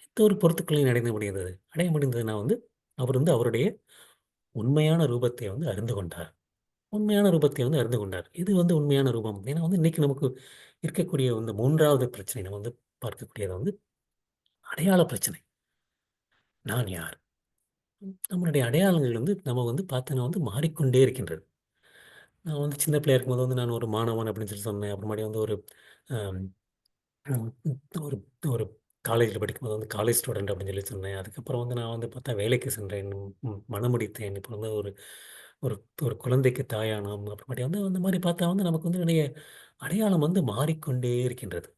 எந்த ஒரு பொறுத்துக்கொள்ளையும் அடைய முடிந்தது? அடைய முடிந்ததுன்னா வந்து அவர் வந்து அவருடைய உண்மையான ரூபத்தை வந்து அறிந்து கொண்டார். உண்மையான ரூபத்தை வந்து அறிந்து கொண்டார். இது வந்து உண்மையான ரூபம். ஏன்னா வந்து இன்னைக்கு நமக்கு இருக்கக்கூடிய இந்த 3வது பிரச்சனை நம்ம வந்து பார்க்கக்கூடியது வந்து அடையாள பிரச்சனை. நான் யார்? நம்மளுடைய அடையாளங்கள் வந்து நம்ம வந்து பார்த்தோன்னா வந்து மாறிக்கொண்டே இருக்கின்றது. நான் வந்து சின்ன பிள்ளையா இருக்கும்போது வந்து நான் ஒரு மாணவன் அப்படின்னு சொல்லி சொன்னேன். அப்புறமாட்டி வந்து ஒரு அம் ம் ஒரு ஒரு காலேஜ்ல படிக்கும்போது வந்து காலேஜ் ஸ்டூடண்ட் அப்படின்னு சொல்லி சொன்னேன். அதுக்கப்புறம் வந்து நான் வந்து பார்த்தா வேலைக்கு சென்றேன். மணமுடித்தேன். இப்போ வந்து ஒரு ஒரு ஒரு குழந்தைக்கு தாயானோம். அப்புறமாட்டி வந்து அந்த மாரி பார்த்தா வந்து நமக்கு வந்து நிறைய அடையாளம் வந்து மாறிக்கொண்டே இருக்கின்றது.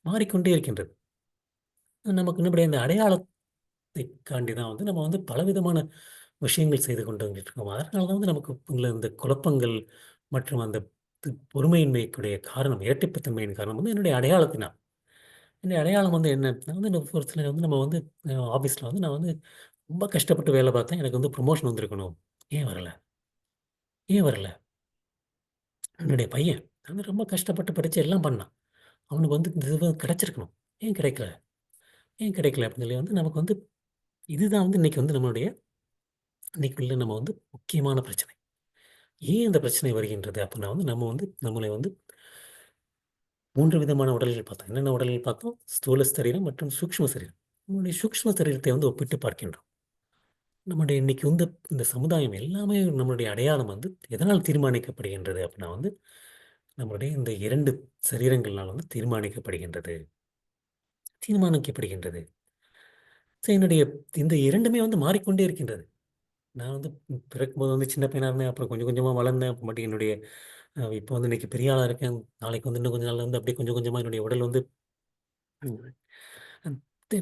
மாறிக்கொண்டே இருக்கின்றது. நமக்கு நம்முடைய அந்த அடையாளத்தைக்காண்டி தான் வந்து நம்ம வந்து பலவிதமான விஷயங்கள் செய்து கொண்டு வந்துட்டுருக்கோம். அதனால தான் வந்து நமக்கு உள்ள இந்த குழப்பங்கள் மற்றும் அந்த பொறுமையின்மைக்குடைய காரணம், இரட்டைப்புத்தன்மையின் காரணம் வந்து என்னுடைய அடையாளத்தினால். என்னுடைய அடையாளம் வந்து என்ன? நான் வந்து ஒரு சிலர் வந்து நம்ம வந்து ஆஃபீஸ்ல வந்து நான் வந்து ரொம்ப கஷ்டப்பட்டு வேலை பார்த்தேன். எனக்கு வந்து ப்ரமோஷன் வந்திருக்கணும். ஏன் வரல? ஏன் வரல? என்னுடைய பையன் அவன் ரொம்ப கஷ்டப்பட்டு படிச்சு எல்லாம் பண்ணான். அவனுக்கு வந்து இந்த இது கிடைச்சிருக்கணும். ஏன் கிடைக்கல? ஏன் கிடைக்கல? அப்படின்னு சொல்லி வந்து நமக்கு வந்து இதுதான் வந்து இன்னைக்கு வந்து நம்மளுடைய இன்னைக்குள்ள நம்ம வந்து முக்கியமான பிரச்சனை. ஏன் இந்த பிரச்சனை வருகின்றது? அப்படின்னா வந்து நம்ம வந்து நம்மளை வந்து 3 விதமான உடல்கள் பார்த்தோம். என்னென்ன உடல்கள் பார்த்தோம்? ஸ்தூல சரீரம் மற்றும் சூக்ஷ்ம சரீரம். நம்முடைய சூக்ஷ்ம சரீரத்தை வந்து ஒப்பிட்டு பார்க்கின்றோம். நம்முடைய இன்னைக்கு வந்து இந்த சமுதாயம் எல்லாமே நம்மளுடைய அடையாளம் வந்து எதனால் தீர்மானிக்கப்படுகின்றது அப்படின்னா வந்து நம்மளுடைய இந்த 2 சரீரங்கள்னால் வந்து தீர்மானிக்கப்படுகின்றது. தீர்மானிக்கப்படுகின்றது. ஸோ என்னுடைய இந்த 2மே வந்து மாறிக்கொண்டே இருக்கின்றது. நான் வந்து பிறக்கும்போது வந்து சின்ன பையனா இருந்தேன். அப்புறம் கொஞ்சம் கொஞ்சமா வளர்ந்தேன். அப்புறமேட்டு என்னுடைய இப்போ வந்து இன்னைக்கு பெரிய ஆளா இருக்கேன். நாளைக்கு வந்து இன்னும் கொஞ்ச நாள்ல வந்து அப்படியே கொஞ்சம் கொஞ்சமா என்னுடைய உடல் வந்து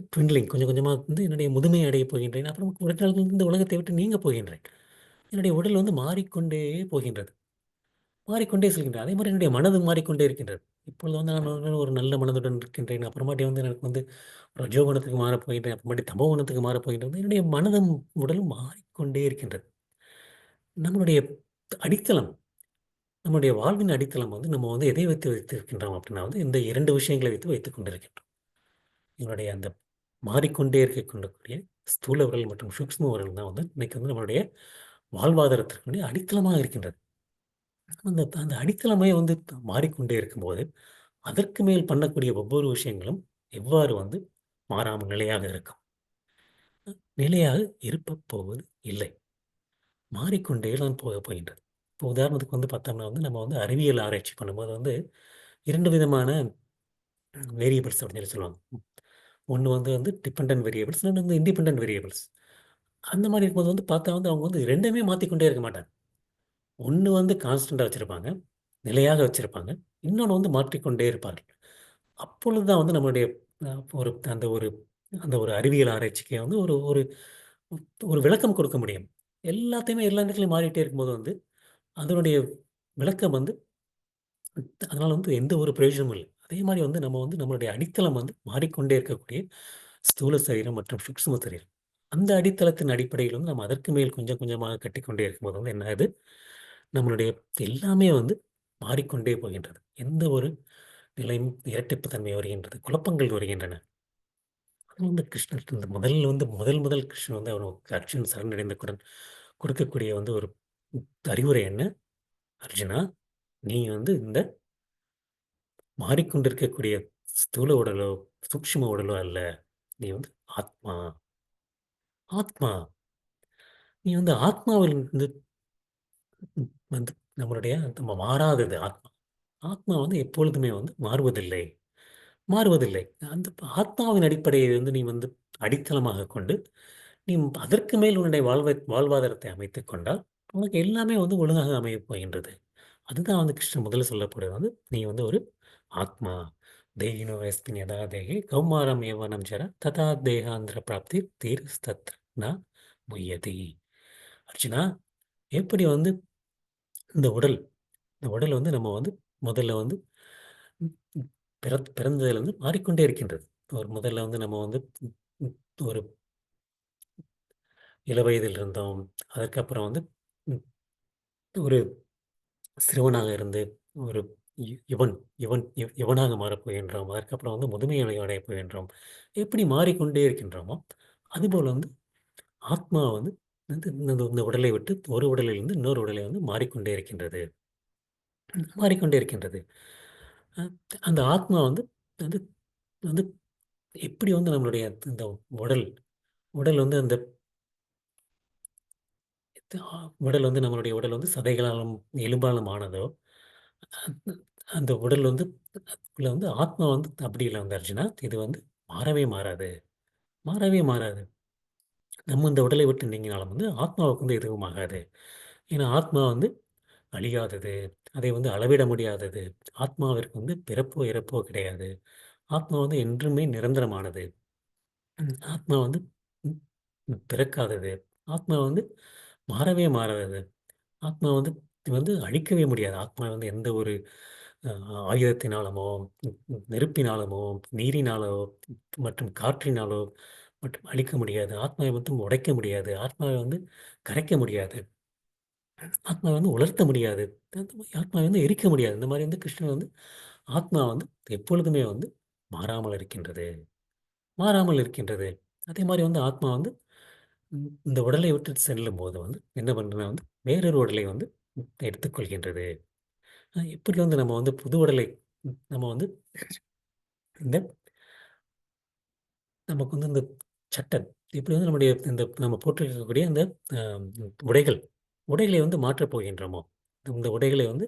ட்விண்ட்லிங் கொஞ்சம் கொஞ்சமா வந்து என்னுடைய முதுமை அடையப் போகின்றேன். அப்புறம் ஒரு நாள் வந்து இந்த உலகத்தை விட்டு நீங்கப் போகின்றேன். என்னுடைய உடல் வந்து மாறிக்கொண்டே போகின்றது. மாறிக்கொண்டே செல்கின்றது. அதே மாரி என்னுடைய மனது மாறிக்கொண்டே இருக்கின்றது. இப்பொழுது வந்து நான் வந்து ஒரு நல்ல மனதுடன் இருக்கின்றேன். அப்புறமாட்டி வந்து எனக்கு வந்து ரஜோகுணத்துக்கு மாறப் போகின்றேன். அப்புறமாட்டி தமோகுணத்துக்கு மாறப் போகின்றது. என்னுடைய மனதும், உடலும் மாறிக்கொண்டே இருக்கின்றது. நம்மளுடைய அடித்தளம், நம்முடைய வாழ்வின் அடித்தளம் வந்து நம்ம வந்து எதை வைத்து வைத்திருக்கின்றோம் அப்படின்னா வந்து இந்த 2 விஷயங்களை வைத்து வைத்துக் கொண்டிருக்கின்றோம். எங்களுடைய அந்த மாறிக்கொண்டே இருக்கக்கூடிய ஸ்தூல உடல் மற்றும் சூக்ஷ்ம உடல் தான் வந்து இன்னைக்கு வந்து நம்மளுடைய வாழ்வாதாரத்திற்குடைய அடித்தளமாக இருக்கின்றது. அந்த அந்த அடித்தளமே வந்து மாறிக்கொண்டே இருக்கும்போது, அதற்கு மேல் பண்ணக்கூடிய ஒவ்வொரு விஷயங்களும் எவ்வாறு வந்து மாறாமல் நிலையாக இருக்கும்? நிலையாக இருக்கப் போவது இல்லை. மாறிக்கொண்டே தான் போகப் போகின்றது. இப்போ உதாரணத்துக்கு வந்து பார்த்தோம்னா வந்து நம்ம வந்து அறிவியல் ஆராய்ச்சி பண்ணும்போது வந்து 2 விதமான வேரியபிள்ஸ் அப்படின்னு சொல்லி சொல்லுவாங்க. ஒண்ணு வந்து டிபெண்டன்ட் வேரியபிள்ஸ், இன்னொன்னு வந்து இண்டிபெண்டன்ட் வேரியபிள்ஸ். அந்த மாரி இருக்கும்போது வந்து பார்த்தா வந்து அவங்க வந்து 2மே மாத்திக்கொண்டே இருக்க மாட்டாங்க. ஒண்ணு வந்து கான்ஸ்டன்ட்டா வச்சிருப்பாங்க. நிலையாக வச்சிருப்பாங்க. இன்னொன்னு வந்து மாற்றிக்கொண்டே இருப்பார்கள். அப்பொழுது தான் வந்து நம்மளுடைய அ ஒரு அந்த ஒரு அந்த ஒரு அறிவியல் ஆராய்ச்சிக்கு வந்து ஒரு ஒரு ஒரு விளக்கம் கொடுக்க முடியும். எல்லாத்தையுமே எல்லா நேரத்துலயும் மாறிட்டே இருக்கும்போது வந்து, அதனுடைய விளக்கம் வந்து அதனால வந்து எந்த ஒரு பிரயோஜனமும் இல்ல. அதே மாரி வந்து நம்ம வந்து நம்மளுடைய அடித்தளம் வந்து மாறிக்கொண்டே இருக்கக்கூடிய ஸ்தூல சரீரம் மற்றும் சூக்ஷ்ம சரீரம். அந்த அடித்தளத்தின் அடிப்படையில் வந்து நம்ம அதற்கு மேல் கொஞ்சம் கொஞ்சமாக கட்டிக்கொண்டே இருக்கும்போது வந்து என்ன ஆகுது, நம்மளுடைய எல்லாமே வந்து மாறிக்கொண்டே போகின்றது. எந்த ஒரு நிலையும் இரட்டிப்பு தன்மை வருகின்றது. குழப்பங்கள் வருகின்றன. அது வந்து கிருஷ்ணர் இந்த முதல்ல வந்து முதல் கிருஷ்ணன் வந்து அவனுக்கு அர்ஜுனன் சரணடைந்தவுடன் கொடுக்கக்கூடிய வந்து ஒரு அறிவுரை என்ன? "அர்ஜுனா, நீ வந்து இந்த மாறிக்கொண்டிருக்கக்கூடிய ஸ்தூல உடலோ, சூக்ஷ்ம உடலோ அல்ல. நீ வந்து ஆத்மா. ஆத்மா. நீ வந்து ஆத்மாவில் வந்து வந்து நம்மளுடைய நம்ம மாறாதது ஆத்மா. ஆத்மா வந்து எப்பொழுதுமே வந்து மாறுவதில்லை. மாறுவதில்லை. அந்த ஆத்மாவின் அடிப்படையை வந்து நீ வந்து அடித்தளமாகக் கொண்டு, நீ அதற்கு மேல் உன்னுடைய வாழ்வாதாரத்தை அமைத்துக் கொண்டால், உனக்கு எல்லாமே வந்து ஒழுங்காக அமையப் போகின்றது. அதுதான் வந்து கிருஷ்ணர் முதல்ல சொல்லக்கூடியது வந்து, நீ வந்து ஒரு ஆத்மா. தேகினோ யஸ்மின் யதா தேகே கௌமாரம் யௌவனம் ஜரா ததா தேகாந்திர பிராப்தி தீரஸ்தத்ர ந முய்யதி. அர்ஜுனா, எப்படி வந்து இந்த உடல் இந்த உடல் வந்து நம்ம வந்து முதல்ல வந்து ம், ம், பிறந்ததிலிருந்து மாறிக்கொண்டே இருக்கின்றது. ஒரு முதல்ல வந்து நம்ம வந்து ம், ம், ஒரு இளவயதில் இருந்தோம். அதற்கப்புறம் வந்து ம், ஒரு சிறுவனாக இருந்து ஒரு யு யுவன் யுவன் யுவனாக மாறப் போகின்றோம். அதற்கப்புறம் வந்து முதுமை அடையப் போகின்றோம். எப்படி மாறிக்கொண்டே இருக்கின்றோமோ, அதுபோல வந்து ஆத்மா வந்து வந்து இந்த இந்த உடலை விட்டு ஒரு உடலிலிருந்து இன்னொரு உடலை வந்து மாறிக்கொண்டே இருக்கின்றது. மாறிக்கொண்டே இருக்கின்றது. அ அந்த ஆத்மா வந்து வந்து வந்து எப்படி வந்து நம்மளுடைய இந்த உடல் உடல் வந்து அந்த உடல் வந்து நம்மளுடைய உடல் வந்து சதைகளாலும், எலும்பாலும் ஆனதோ, அந்த அந்த உடல் வந்து உள்ள வந்து ஆத்மா வந்து அப்படி இல்ல வந்து அர்ஜுனா. இது வந்து மாறவே மாறாது. மாறவே மாறாது. நம்ம இந்த உடலை விட்டு நீங்கினாலும் வந்து ஆத்மாவுக்கு வந்து எதுவும் ஆகாது. ஏன்னா ஆத்மா வந்து அழியாதது. அதை வந்து அளவிட முடியாதது. ஆத்மாவிற்கு வந்து பிறப்போ, இறப்போ கிடையாது. ஆத்மா வந்து என்றுமே நிரந்தரமானது. ஆத்மா வந்து ம் பிறக்காதது. ஆத்மா வந்து மாறவே மாறாதது. ஆத்மா வந்து வந்து அழிக்கவே முடியாது. ஆத்மா வந்து எந்த ஒரு அ ஆயுதத்தினாலமோ, நெருப்பினாலமோ, நீரினாலோ மற்றும் காற்றினாலோ மற்றும் அழிக்க முடியாது. ஆத்மாவை மட்டும் உடைக்க முடியாது. ஆத்மாவை வந்து கரைக்க முடியாது. ஆத்மாவை வந்து உலர்த்த முடியாது. ஆத்மாவை வந்து எரிக்க முடியாது. இந்த மாரி வந்து கிருஷ்ணர் வந்து ஆத்மா வந்து எப்பொழுதுமே வந்து மாறாமல் இருக்கின்றது. மாறாமல் இருக்கின்றது. அதே மாரி வந்து ஆத்மா வந்து இந்த உடலை விட்டுட்டு செல்லும்போது வந்து என்ன பண்ணுதுன்னா வந்து வேறொரு உடலை வந்து எடுத்துக்கொள்கின்றது. எப்படி வந்து நம்ம வந்து புது உடலை நம்ம வந்து இந்த நமக்கு வந்து இந்த சட்டை எப்படி வந்து நம்முடைய இந்த நம்ம போட்டிருக்கக்கூடிய இந்த அ உடைகள், உடைகளை வந்து மாற்றப் போகின்றோமோ, இந்த உடைகளை வந்து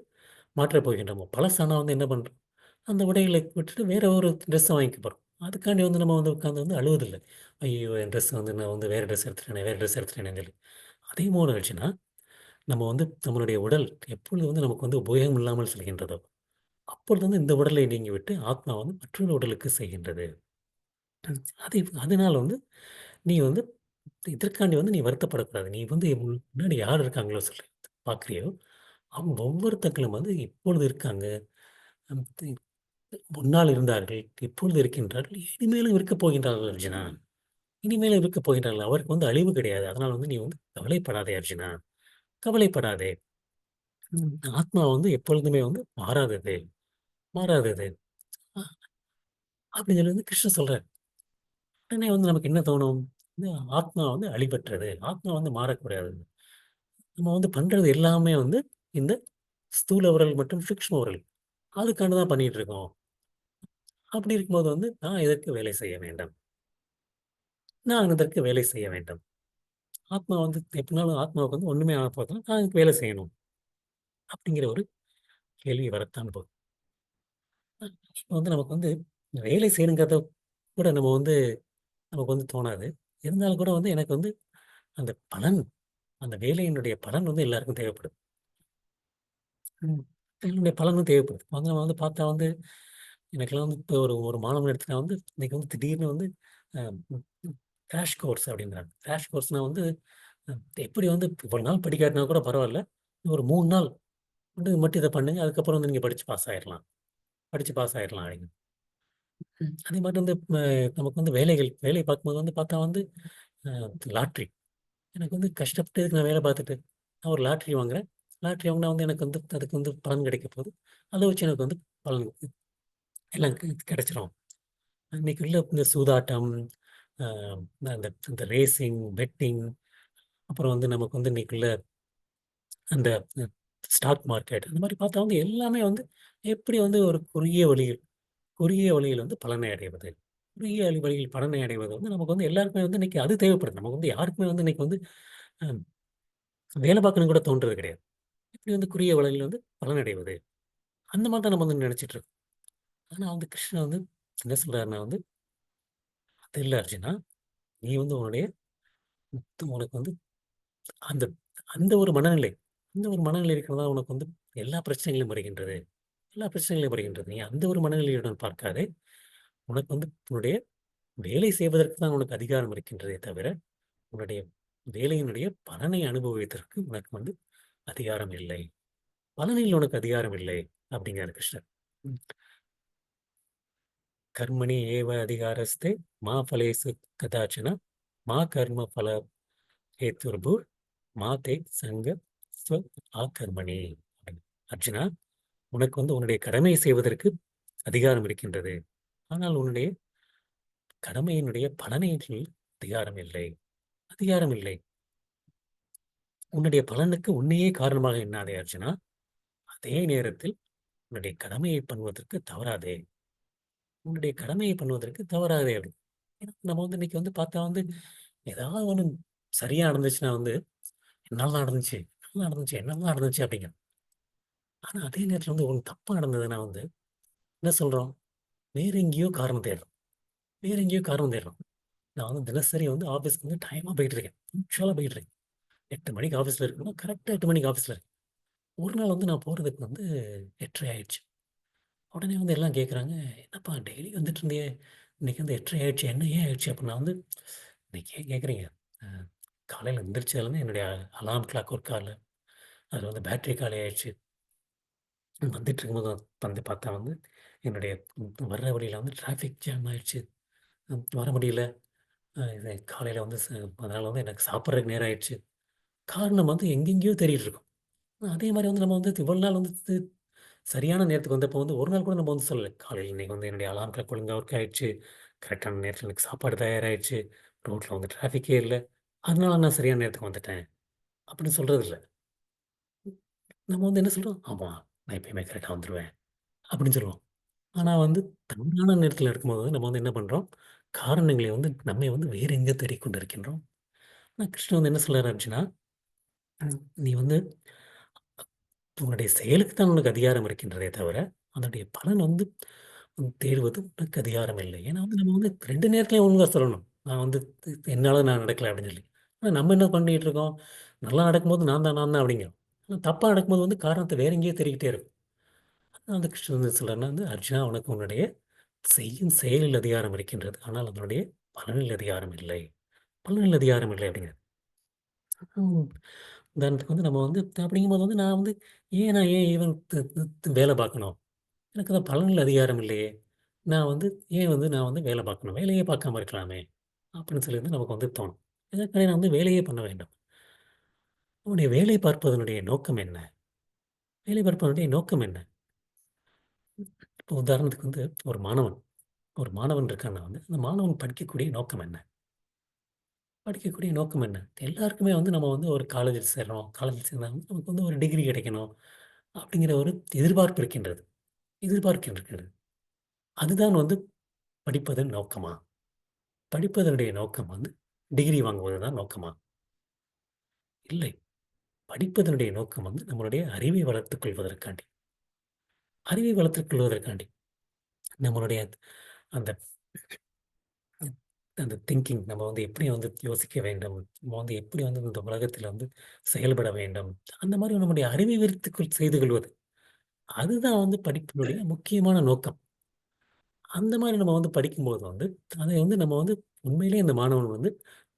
மாற்றப் போகின்றோமோ, பழசானா வந்து என்ன பண்றோம், அந்த உடைகளை விட்டுட்டு வேற ஒரு ட்ரெஸ்ஸ வாங்கிக்க போறோம். அதுக்காண்டி வந்து நம்ம வந்து உட்கார்ந்து வந்து அழுவதில்ல. ஐயய்யோ! என் ட்ரெஸ் வந்து நான் வந்து வேற ட்ரெஸ் எடுத்துட்டேனே, வேற ட்ரெஸ் எடுத்துட்டேனேன்னு சொல்லி. அதே போல ஆச்சுன்னா, நம்ம வந்து நம்மளுடைய உடல் எப்பொழுது வந்து நமக்கு வந்து உபயோகம் இல்லாமல் செல்கின்றதோ, அப்பொழுது வந்து இந்த உடலை நீங்கிவிட்டு ஆத்மா வந்து மற்றொரு உடலுக்கு செல்கின்றது. அது அதனால வந்து நீ வந்து இதற்காண்டி வந்து நீ வருத்தப்படக்கூடாது. நீ வந்து முன்னாடி யார் இருக்காங்களோ சொல்லி பார்க்குறியோ, அவங்க ஒவ்வொருத்தங்களும் வந்து இப்பொழுது இருக்காங்க. அம் தி முன்னால் இருந்தார்கள், இப்பொழுது இருக்கின்றார்கள், இனிமேலும் இருக்கப் போகின்றார்கள் அர்ஜுனா. இனிமேலும் இருக்கப் போகின்றார்கள். அவருக்கு வந்து அழிவு கிடையாது. அதனால வந்து நீ வந்து கவலைப்படாதே அர்ஜுனா. கவலைப்படாதே. ஆத்மா வந்து எப்பொழுதுமே வந்து மாறாதது. மாறாதது. அ அப்படின்னு சொல்லி வந்து கிருஷ்ணர் சொல்றார். உடனே வந்து நமக்கு என்ன தோணும்? இந்த ஆத்மா வந்து அழிவற்றது. ஆத்மா வந்து மாறக்கூடாது. நம்ம வந்து பண்றது எல்லாமே வந்து இந்த ஸ்தூல உரல் மற்றும் சூக்ஷ்ம உரல். அதுக்காண்டி தான் பண்ணிட்டு இருக்கோம். அப்படி இருக்கும்போது வந்து நான் எதற்கு வேலை செய்ய வேண்டும்? நான் இதற்கு வேலை செய்ய வேண்டும். ஆத்மா வந்து எப்படினாலும் ஆத்மாவுக்கு வந்து ஒண்ணுமே ஆகப் போறதில்ல. நான் இதுக்கு வேலை செய்யணும். அப்படிங்கிற ஒரு கேள்வி வரத்தான் போகுது. இப்ப வந்து நமக்கு வந்து வேலை செய்யணுங்கிறத கூட நம்ம வந்து நமக்கு வந்து தோணாது. இருந்தாலும் கூட வந்து எனக்கு வந்து அந்த பலன், அந்த வேலையினுடைய பலன் வந்து எல்லாருக்கும் தேவைப்படுது. ம். வேலையினுடைய பலனும் தேவைப்படுது. வந்து நம்ம வந்து பார்த்தா வந்து எனக்கெல்லாம் வந்து இப்போ ஒரு ஒரு மாணவன் எடுத்துட்டா வந்து இன்னைக்கு வந்து திடீர்னு வந்து அ கிராஷ் கோர்ஸ் அப்படின்றாங்க. கிராஷ் கோர்ஸ்னா வந்து அ எப்படி வந்து இவ்வளோ நாள் படிக்காட்டினா கூட பரவால்ல. ஒரு 3 நாள் வந்து மட்டும் இத பண்ணுங்க. அதுக்கப்புறம் வந்து நீங்க படிச்சு பாஸ் ஆயிரலாம். படிச்சு பாஸ் ஆயிரலாம் அப்படின்னு. அதே மாரி வந்து நமக்கு வந்து வேலை பார்க்கும்போது வந்து பார்த்தா வந்து அ லாட்ரி. எனக்கு வந்து கஷ்டப்பட்டு இதுக்கு நான் வேலை பார்த்துட்டு, நான் ஒரு லாட்ரி வாங்குறேன். லாட்ரி வாங்குனா வந்து எனக்கு வந்து அதுக்கு வந்து பலன் கிடைக்க போகுது. அத வச்சு எனக்கு வந்து பலன் எல்லாம் கிடைச்சிரும். இன்னைக்கு உள்ள இந்த சூதாட்டம், அ அந்த இந்த ரேசிங், பெட்டிங் அப்புறம் வந்து நமக்கு வந்து இன்னைக்குள்ள அந்த ஸ்டாக் மார்க்கெட் அந்த மாரி பார்த்தா வந்து எல்லாமே வந்து எப்படி வந்து ஒரு குறுகிய வழியில் வந்து பலனை அடைவது. குறுகிய வழியில் பலனை அடைவது வந்து நமக்கு வந்து எல்லாருக்குமே வந்து இன்னைக்கு அது தேவைப்படுது. நமக்கு வந்து யாருக்குமே வந்து இன்னைக்கு வந்து அ வேலை பார்க்கணும்னு கூட தோன்றது கிடையாது. எப்படி வந்து குறுகிய வழியில் வந்து பலன் அடைவது? அந்த மாரி தான் நம்ம வந்து நினைச்சுட்டு இருக்கோம். ஆனா வந்து கிருஷ்ணன் வந்து என்ன சொல்றாருன்னா வந்து, "அது இல்ல அர்ஜுனா. நீ வந்து உனக்கு வந்து அந்த அந்த ஒரு மனநிலை அந்த ஒரு மனநிலை இருக்கிறதா உனக்கு வந்து எல்லா பிரச்சனைகளும் வருகின்றது. எல்லா பிரச்சனைகளும் வருகின்றது. நீ அந்த ஒரு மனநிலையுடன் பார்க்காதே. உனக்கு வந்து உன்னுடைய வேலை செய்வதற்கு தான் உனக்கு அதிகாரம் இருக்கின்றதே தவிர, உன்னுடைய வேலையினுடைய பலனை அனுபவிப்பதற்கு உனக்கு வந்து அதிகாரம் இல்லை. பலனில் உனக்கு அதிகாரம் இல்லை." அப்படிங்கிறாரு கிருஷ்ணர். ம். "கர்மணி ஏவ அதிகாரஸ்தே மா ஃபலேஷு கதாச்சன மா கர்ம ஃபல ஹேதுர்புர் மா தே சங்க ஸ்வ ஆகர்மணி." அப்படின்னு. அர்ஜுனா, உனக்கு வந்து உன்னுடைய கடமையை செய்வதற்கு அதிகாரம் இருக்கின்றது. ஆனால் உன்னுடைய கடமையினுடைய பலனில் அதிகாரம் இல்லை. அதிகாரம் இல்லை. உன்னுடைய பலனுக்கு உன்னையே காரணமாக எண்ணாதே அர்ஜுனா. அதே நேரத்தில் உன்னுடைய கடமையை பண்ணுவதற்கு தவறாதே. உன்னுடைய கடமையை பண்ணுவதற்கு தவறாதே அப்படி. ஏன்னா நம்ம வந்து இன்னைக்கு வந்து பார்த்தா வந்து ஏதாவது ஒண்ணு சரியா நடந்துச்சுன்னா வந்து என்னால நடந்துச்சு, என்னால நடந்துச்சு, என்னால நடந்துச்சு அப்படிங்கிறோம். ஆனா அதே நேரத்துல வந்து ஒண்ணு தப்பா நடந்ததுன்னா வந்து என்ன சொல்றோம்? வேற எங்கேயோ காரணம் தேடுறோம். வேற எங்கேயோ காரணம் தேடுறோம். நான் வந்து தினசரி வந்து ஆஃபீஸ்க்கு வந்து டைமா போயிட்டு இருக்கேன். பங்க்சுவலா போயிட்டு இருக்கேன். 8 மணிக்கு ஆஃபீஸ்ல இருக்கணும்னா, கரெக்ட்டா 8 மணிக்கு ஆஃபீஸ்ல இருக்கேன். ஒரு நாள் வந்து நான் போறதுக்கு வந்து 8:30 ஆயிடுச்சு. உடனே வந்து எல்லாம் கேட்குறாங்க, "என்னப்பா டெய்லி வந்துட்டு இருந்தியே, இன்னைக்கு வந்து 8:30 ஆயிடுச்சு. என்ன ஏன் ஆயிடுச்சு?" அப்ப நான் வந்து, "இன்னைக்கு ஏன் கேட்குறீங்க? அ காலையில எந்திரிச்சதுலேருந்து என்னுடைய அலார்ம் கிளாக் ஒர்க் ஆகல. அதில வந்து பேட்டரி காலி ஆயிடுச்சு. வந்துட்டு இருக்கும்போது வந்து பார்த்தா வந்து என்னுடைய வர்ற வழியில வந்து டிராஃபிக் ஜாம் ஆயிடுச்சு. வர முடியல. இது காலையில் வந்து அதனால் வந்து எனக்கு சாப்பிட்றதுக்கு நேரம் ஆயிடுச்சு. காரணம் வந்து எங்கெங்கேயோ தேடிட்டு இருக்கோம். அதே மாதிரி வந்து நம்ம வந்து இவ்வளோ நாள் வந்து சரியான நேரத்துக்கு வந்தப்போ வந்து ஒரு நாள் கூட நம்ம வந்து சொல்லலை, காலையில் இன்னைக்கு வந்து என்னுடைய அலாரம் கிளாக் ஒழுங்காக ஒர்க் ஆயிடுச்சு, கரெக்டான நேரத்தில் எனக்கு சாப்பாடு தயாராகிடுச்சு, ரோட்டில் வந்து டிராஃபிக்கே இல்லை, அதனால நான் சரியான நேரத்துக்கு வந்துட்டேன் அப்படின்னு சொல்கிறது இல்லை. நம்ம வந்து என்ன சொல்கிறோம், ஆமாம் நான் எப்பயுமே கரெக்டாக வந்துடுவேன் அப்படின்னு சொல்லுவோம். ஆனால் வந்து தவறான நேரத்தில் இருக்கும்போது நம்ம வந்து என்ன பண்ணுறோம், காரணங்களை வந்து நம்மை வந்து வேறு எங்கே தேடிக்கொண்டு இருக்கின்றோம். ஆனால் கிருஷ்ணன் வந்து என்ன சொல்கிறார் அப்படின்னா, நீ வந்து உன்னுடைய செயலுக்கு தான் உனக்கு அதிகாரம் இருக்கின்றதே தவிர, அதனுடைய பலன் வந்து தேடுவது உனக்கு அதிகாரம் இல்லை. ஏன்னா வந்து நம்ம வந்து 2 நேரத்துலயும் ஒழுங்கா சொல்லணும். நான் வந்து என்னால நான் நடக்கல அப்படின்னு சொல்லி. ஆனா நம்ம என்ன பண்ணிட்டு இருக்கோம், நல்லா நடக்கும்போது நான் தான் அப்படிங்கிறோம். ஆனா தப்பா நடக்கும்போது வந்து காரணத்த வேற எங்கேயோ தேடிக்கிட்டே இருக்கும். அதான் வந்து கிருஷ்ணர் வந்து சொல்றாருன்னா வந்து, "அர்ஜுனா உனக்கு உன்னுடைய செய்யும் செயலில் அதிகாரம் இருக்கின்றது. ஆனால் அதனுடைய பலனில் அதிகாரம் இல்லை. பலனில் அதிகாரம் இல்லை" அப்படிங்கிறார். ம். உதாரணத்துக்கு வந்து நம்ம வந்து அப்படிங்கும்போது வந்து நான் ஏன் ஈவன் வேலை பார்க்கணும்? எனக்கு தான் பலனில் அதிகாரம் இல்லையே! நான் வந்து வேலை பார்க்கணும். வேலையே பார்க்காம இருக்கலாமே! அப்படின்னு சொல்லி வந்து நமக்கு வந்து தோணும். இதற்காக நான் வந்து வேலையே பண்ண வேண்டாம். உன்னுடைய வேலை பார்ப்பதனுடைய நோக்கம் என்ன? வேலை பார்ப்பதனுடைய நோக்கம் என்ன? இப்போ உதாரணத்துக்கு வந்து ஒரு மாணவன் இருக்கான்னா வந்து, அந்த மாணவன் படிக்கக்கூடிய நோக்கம் என்ன? படிக்கக்கூடிய நோக்கம் என்ன? எல்லாருக்குமே வந்து நம்ம வந்து ஒரு காலேஜில் சேர்றோம். காலேஜில் சேர்ந்தா வந்து நமக்கு வந்து ஒரு டிகிரி கிடைக்கணும். அப்படிங்கிற ஒரு எதிர்பார்ப்பு இருக்கின்றது. எதிர்பார்க்கின்றது. அதுதான் வந்து படிப்பதன் நோக்கமா? படிப்பதனுடைய நோக்கம் வந்து டிகிரி வாங்குவது தான் நோக்கமா? இல்லை. படிப்பதனுடைய நோக்கம் வந்து நம்மளுடைய அறிவை வளர்த்துக் கொள்வதற்காண்டி. அறிவை வளர்த்துக் கொள்வதற்காண்டி. நம்மளுடைய அந்த அந்த திங்கிங் நம்ம வந்து எப்படி வந்து யோசிக்க வேண்டும்? நம்ம வந்து எப்படி வந்து இந்த உலகத்தில வந்து செயல்பட வேண்டும்? அந்த மாரி நம்முடைய அறிவை விருத்திக்குள் செய்து கொள்வது. அதுதான் வந்து படிப்பினுடைய முக்கியமான நோக்கம். அந்த மாரி நம்ம வந்து படிக்கும்போது வந்து, அதை வந்து நம்ம வந்து உண்மையிலேயே அந்த மாணவன் வந்து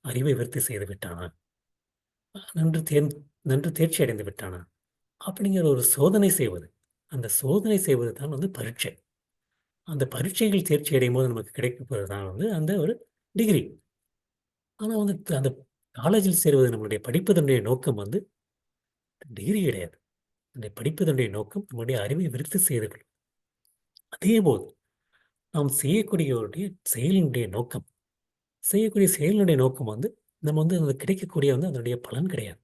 அறிவை விருத்தி செய்து விட்டானா? நன்று தேர்ந் நன்று தேர்ச்சி அடைந்து விட்டானா? அப்படிங்கிற ஒரு சோதனை செய்வது. அந்த சோதனை செய்வது தான் வந்து பரீட்சை. அந்த பரீட்சைகள் தேர்ச்சி அடையும்போது நமக்கு கிடைக்கப்போவது தான் வந்து அந்த ஒரு டிகிரி. ஆனா வந்து அந்த காலேஜில் சேருவது நம்மளுடைய படிப்பதனுடைய நோக்கம் வந்து டிகிரி கிடையாது. அந்த படிப்பதனுடைய நோக்கம் நம்முடைய அறிவை விருத்தி செய்து கொள்ளும். அதேபோல் நாம் செய்யக்கூடிய செயலினுடைய நோக்கம் செய்யக்கூடிய செயலினுடைய நோக்கம் வந்து நம்ம வந்து அந்த கிடைக்கக்கூடிய வந்து அதனுடைய பலன் கிடையாது.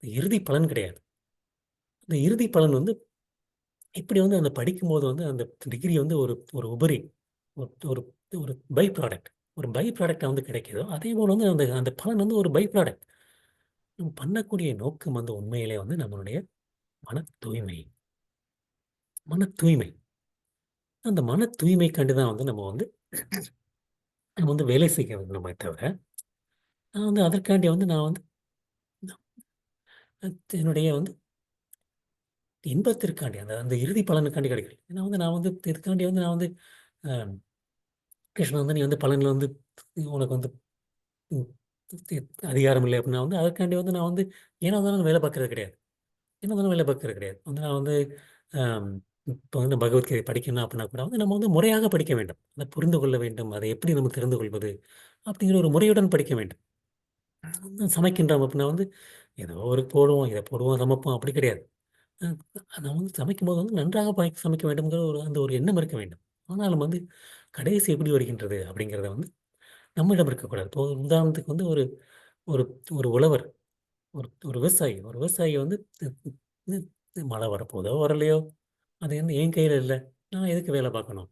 இறுதி பலன் கிடையாது. அந்த இறுதி பலன் வந்து இப்படி வந்து அந்த படிக்கும்போது வந்து அந்த டிகிரி வந்து ஒரு ஒரு உபரி, ஒரு ஒரு ஒரு பை ப்ராடக்ட். ஒரு பை ப்ராடக்ட்டா வந்து கிடைக்குதோ, அதேபோல வந்து அந்த அந்த பலன் வந்து ஒரு பை ப்ராடக்ட். நம்ம பண்ணக்கூடிய நோக்கம் வந்து உண்மையிலே வந்து நம்மளுடைய மன தூய்மை. மன தூய்மை. அந்த மன தூய்மைக்காண்டி தான் வந்து நம்ம வந்து வேலை செய்ய வேண்டுமே தவிர, நான் வந்து அதற்காண்டி வந்து நான் வந்து என்னுடைய வந்து இன்பத்திற்காண்டி அந்த அந்த இறுதி பலனுக்காண்டி கிடைக்கல. ஏன்னா வந்து நான் வந்து இதுக்காண்டி வந்து நான் வந்து அ கிருஷ்ணா வந்து நீ வந்து பலன்ல வந்து உனக்கு வந்து ம் தி அதிகாரம் இல்லை அப்படின்னா வந்து அதற்காண்டி வந்து நான் வந்து ஏனோ தானோன்னு வேலை பார்க்குறது கிடையாது. ஏனோ தானோன்னு வேலை பார்க்குறது கிடையாது. வந்து நான் வந்து அம் இப்போ வந்து பகவத்கீதை படிக்கணும் அப்படின்னா கூட வந்து நம்ம வந்து முறையாக படிக்க வேண்டும். அதை புரிந்து கொள்ள வேண்டும். அதை எப்படி நம்ம தெரிந்து கொள்வது? அப்படிங்கிற ஒரு முறையுடன் படிக்க வேண்டும். சமைக்கின்றோம் அப்படின்னா வந்து ஏதோ ஒரு போடுவோம், இத போடுவோம், சமைப்போம் அப்படி கிடையாது. அ நம்ம வந்து சமைக்கும்போது வந்து நன்றாக சமைக்க வேண்டும்ங்கிற ஒரு அந்த ஒரு எண்ணம் இருக்க வேண்டும். ஆனாலும் வந்து கடைசி எப்படி வருகின்றது அப்படிங்கிறத வந்து நம்மிடம் இருக்கக்கூடாது. இப்போ உதாரணத்துக்கு வந்து ஒரு ஒரு ஒரு உழவர், ஒரு விவசாயி வந்து மழை வரப்போதோ, வரலையோ, அது வந்து என் கையில இல்ல. நான் எதுக்கு வேலை பார்க்கணும்?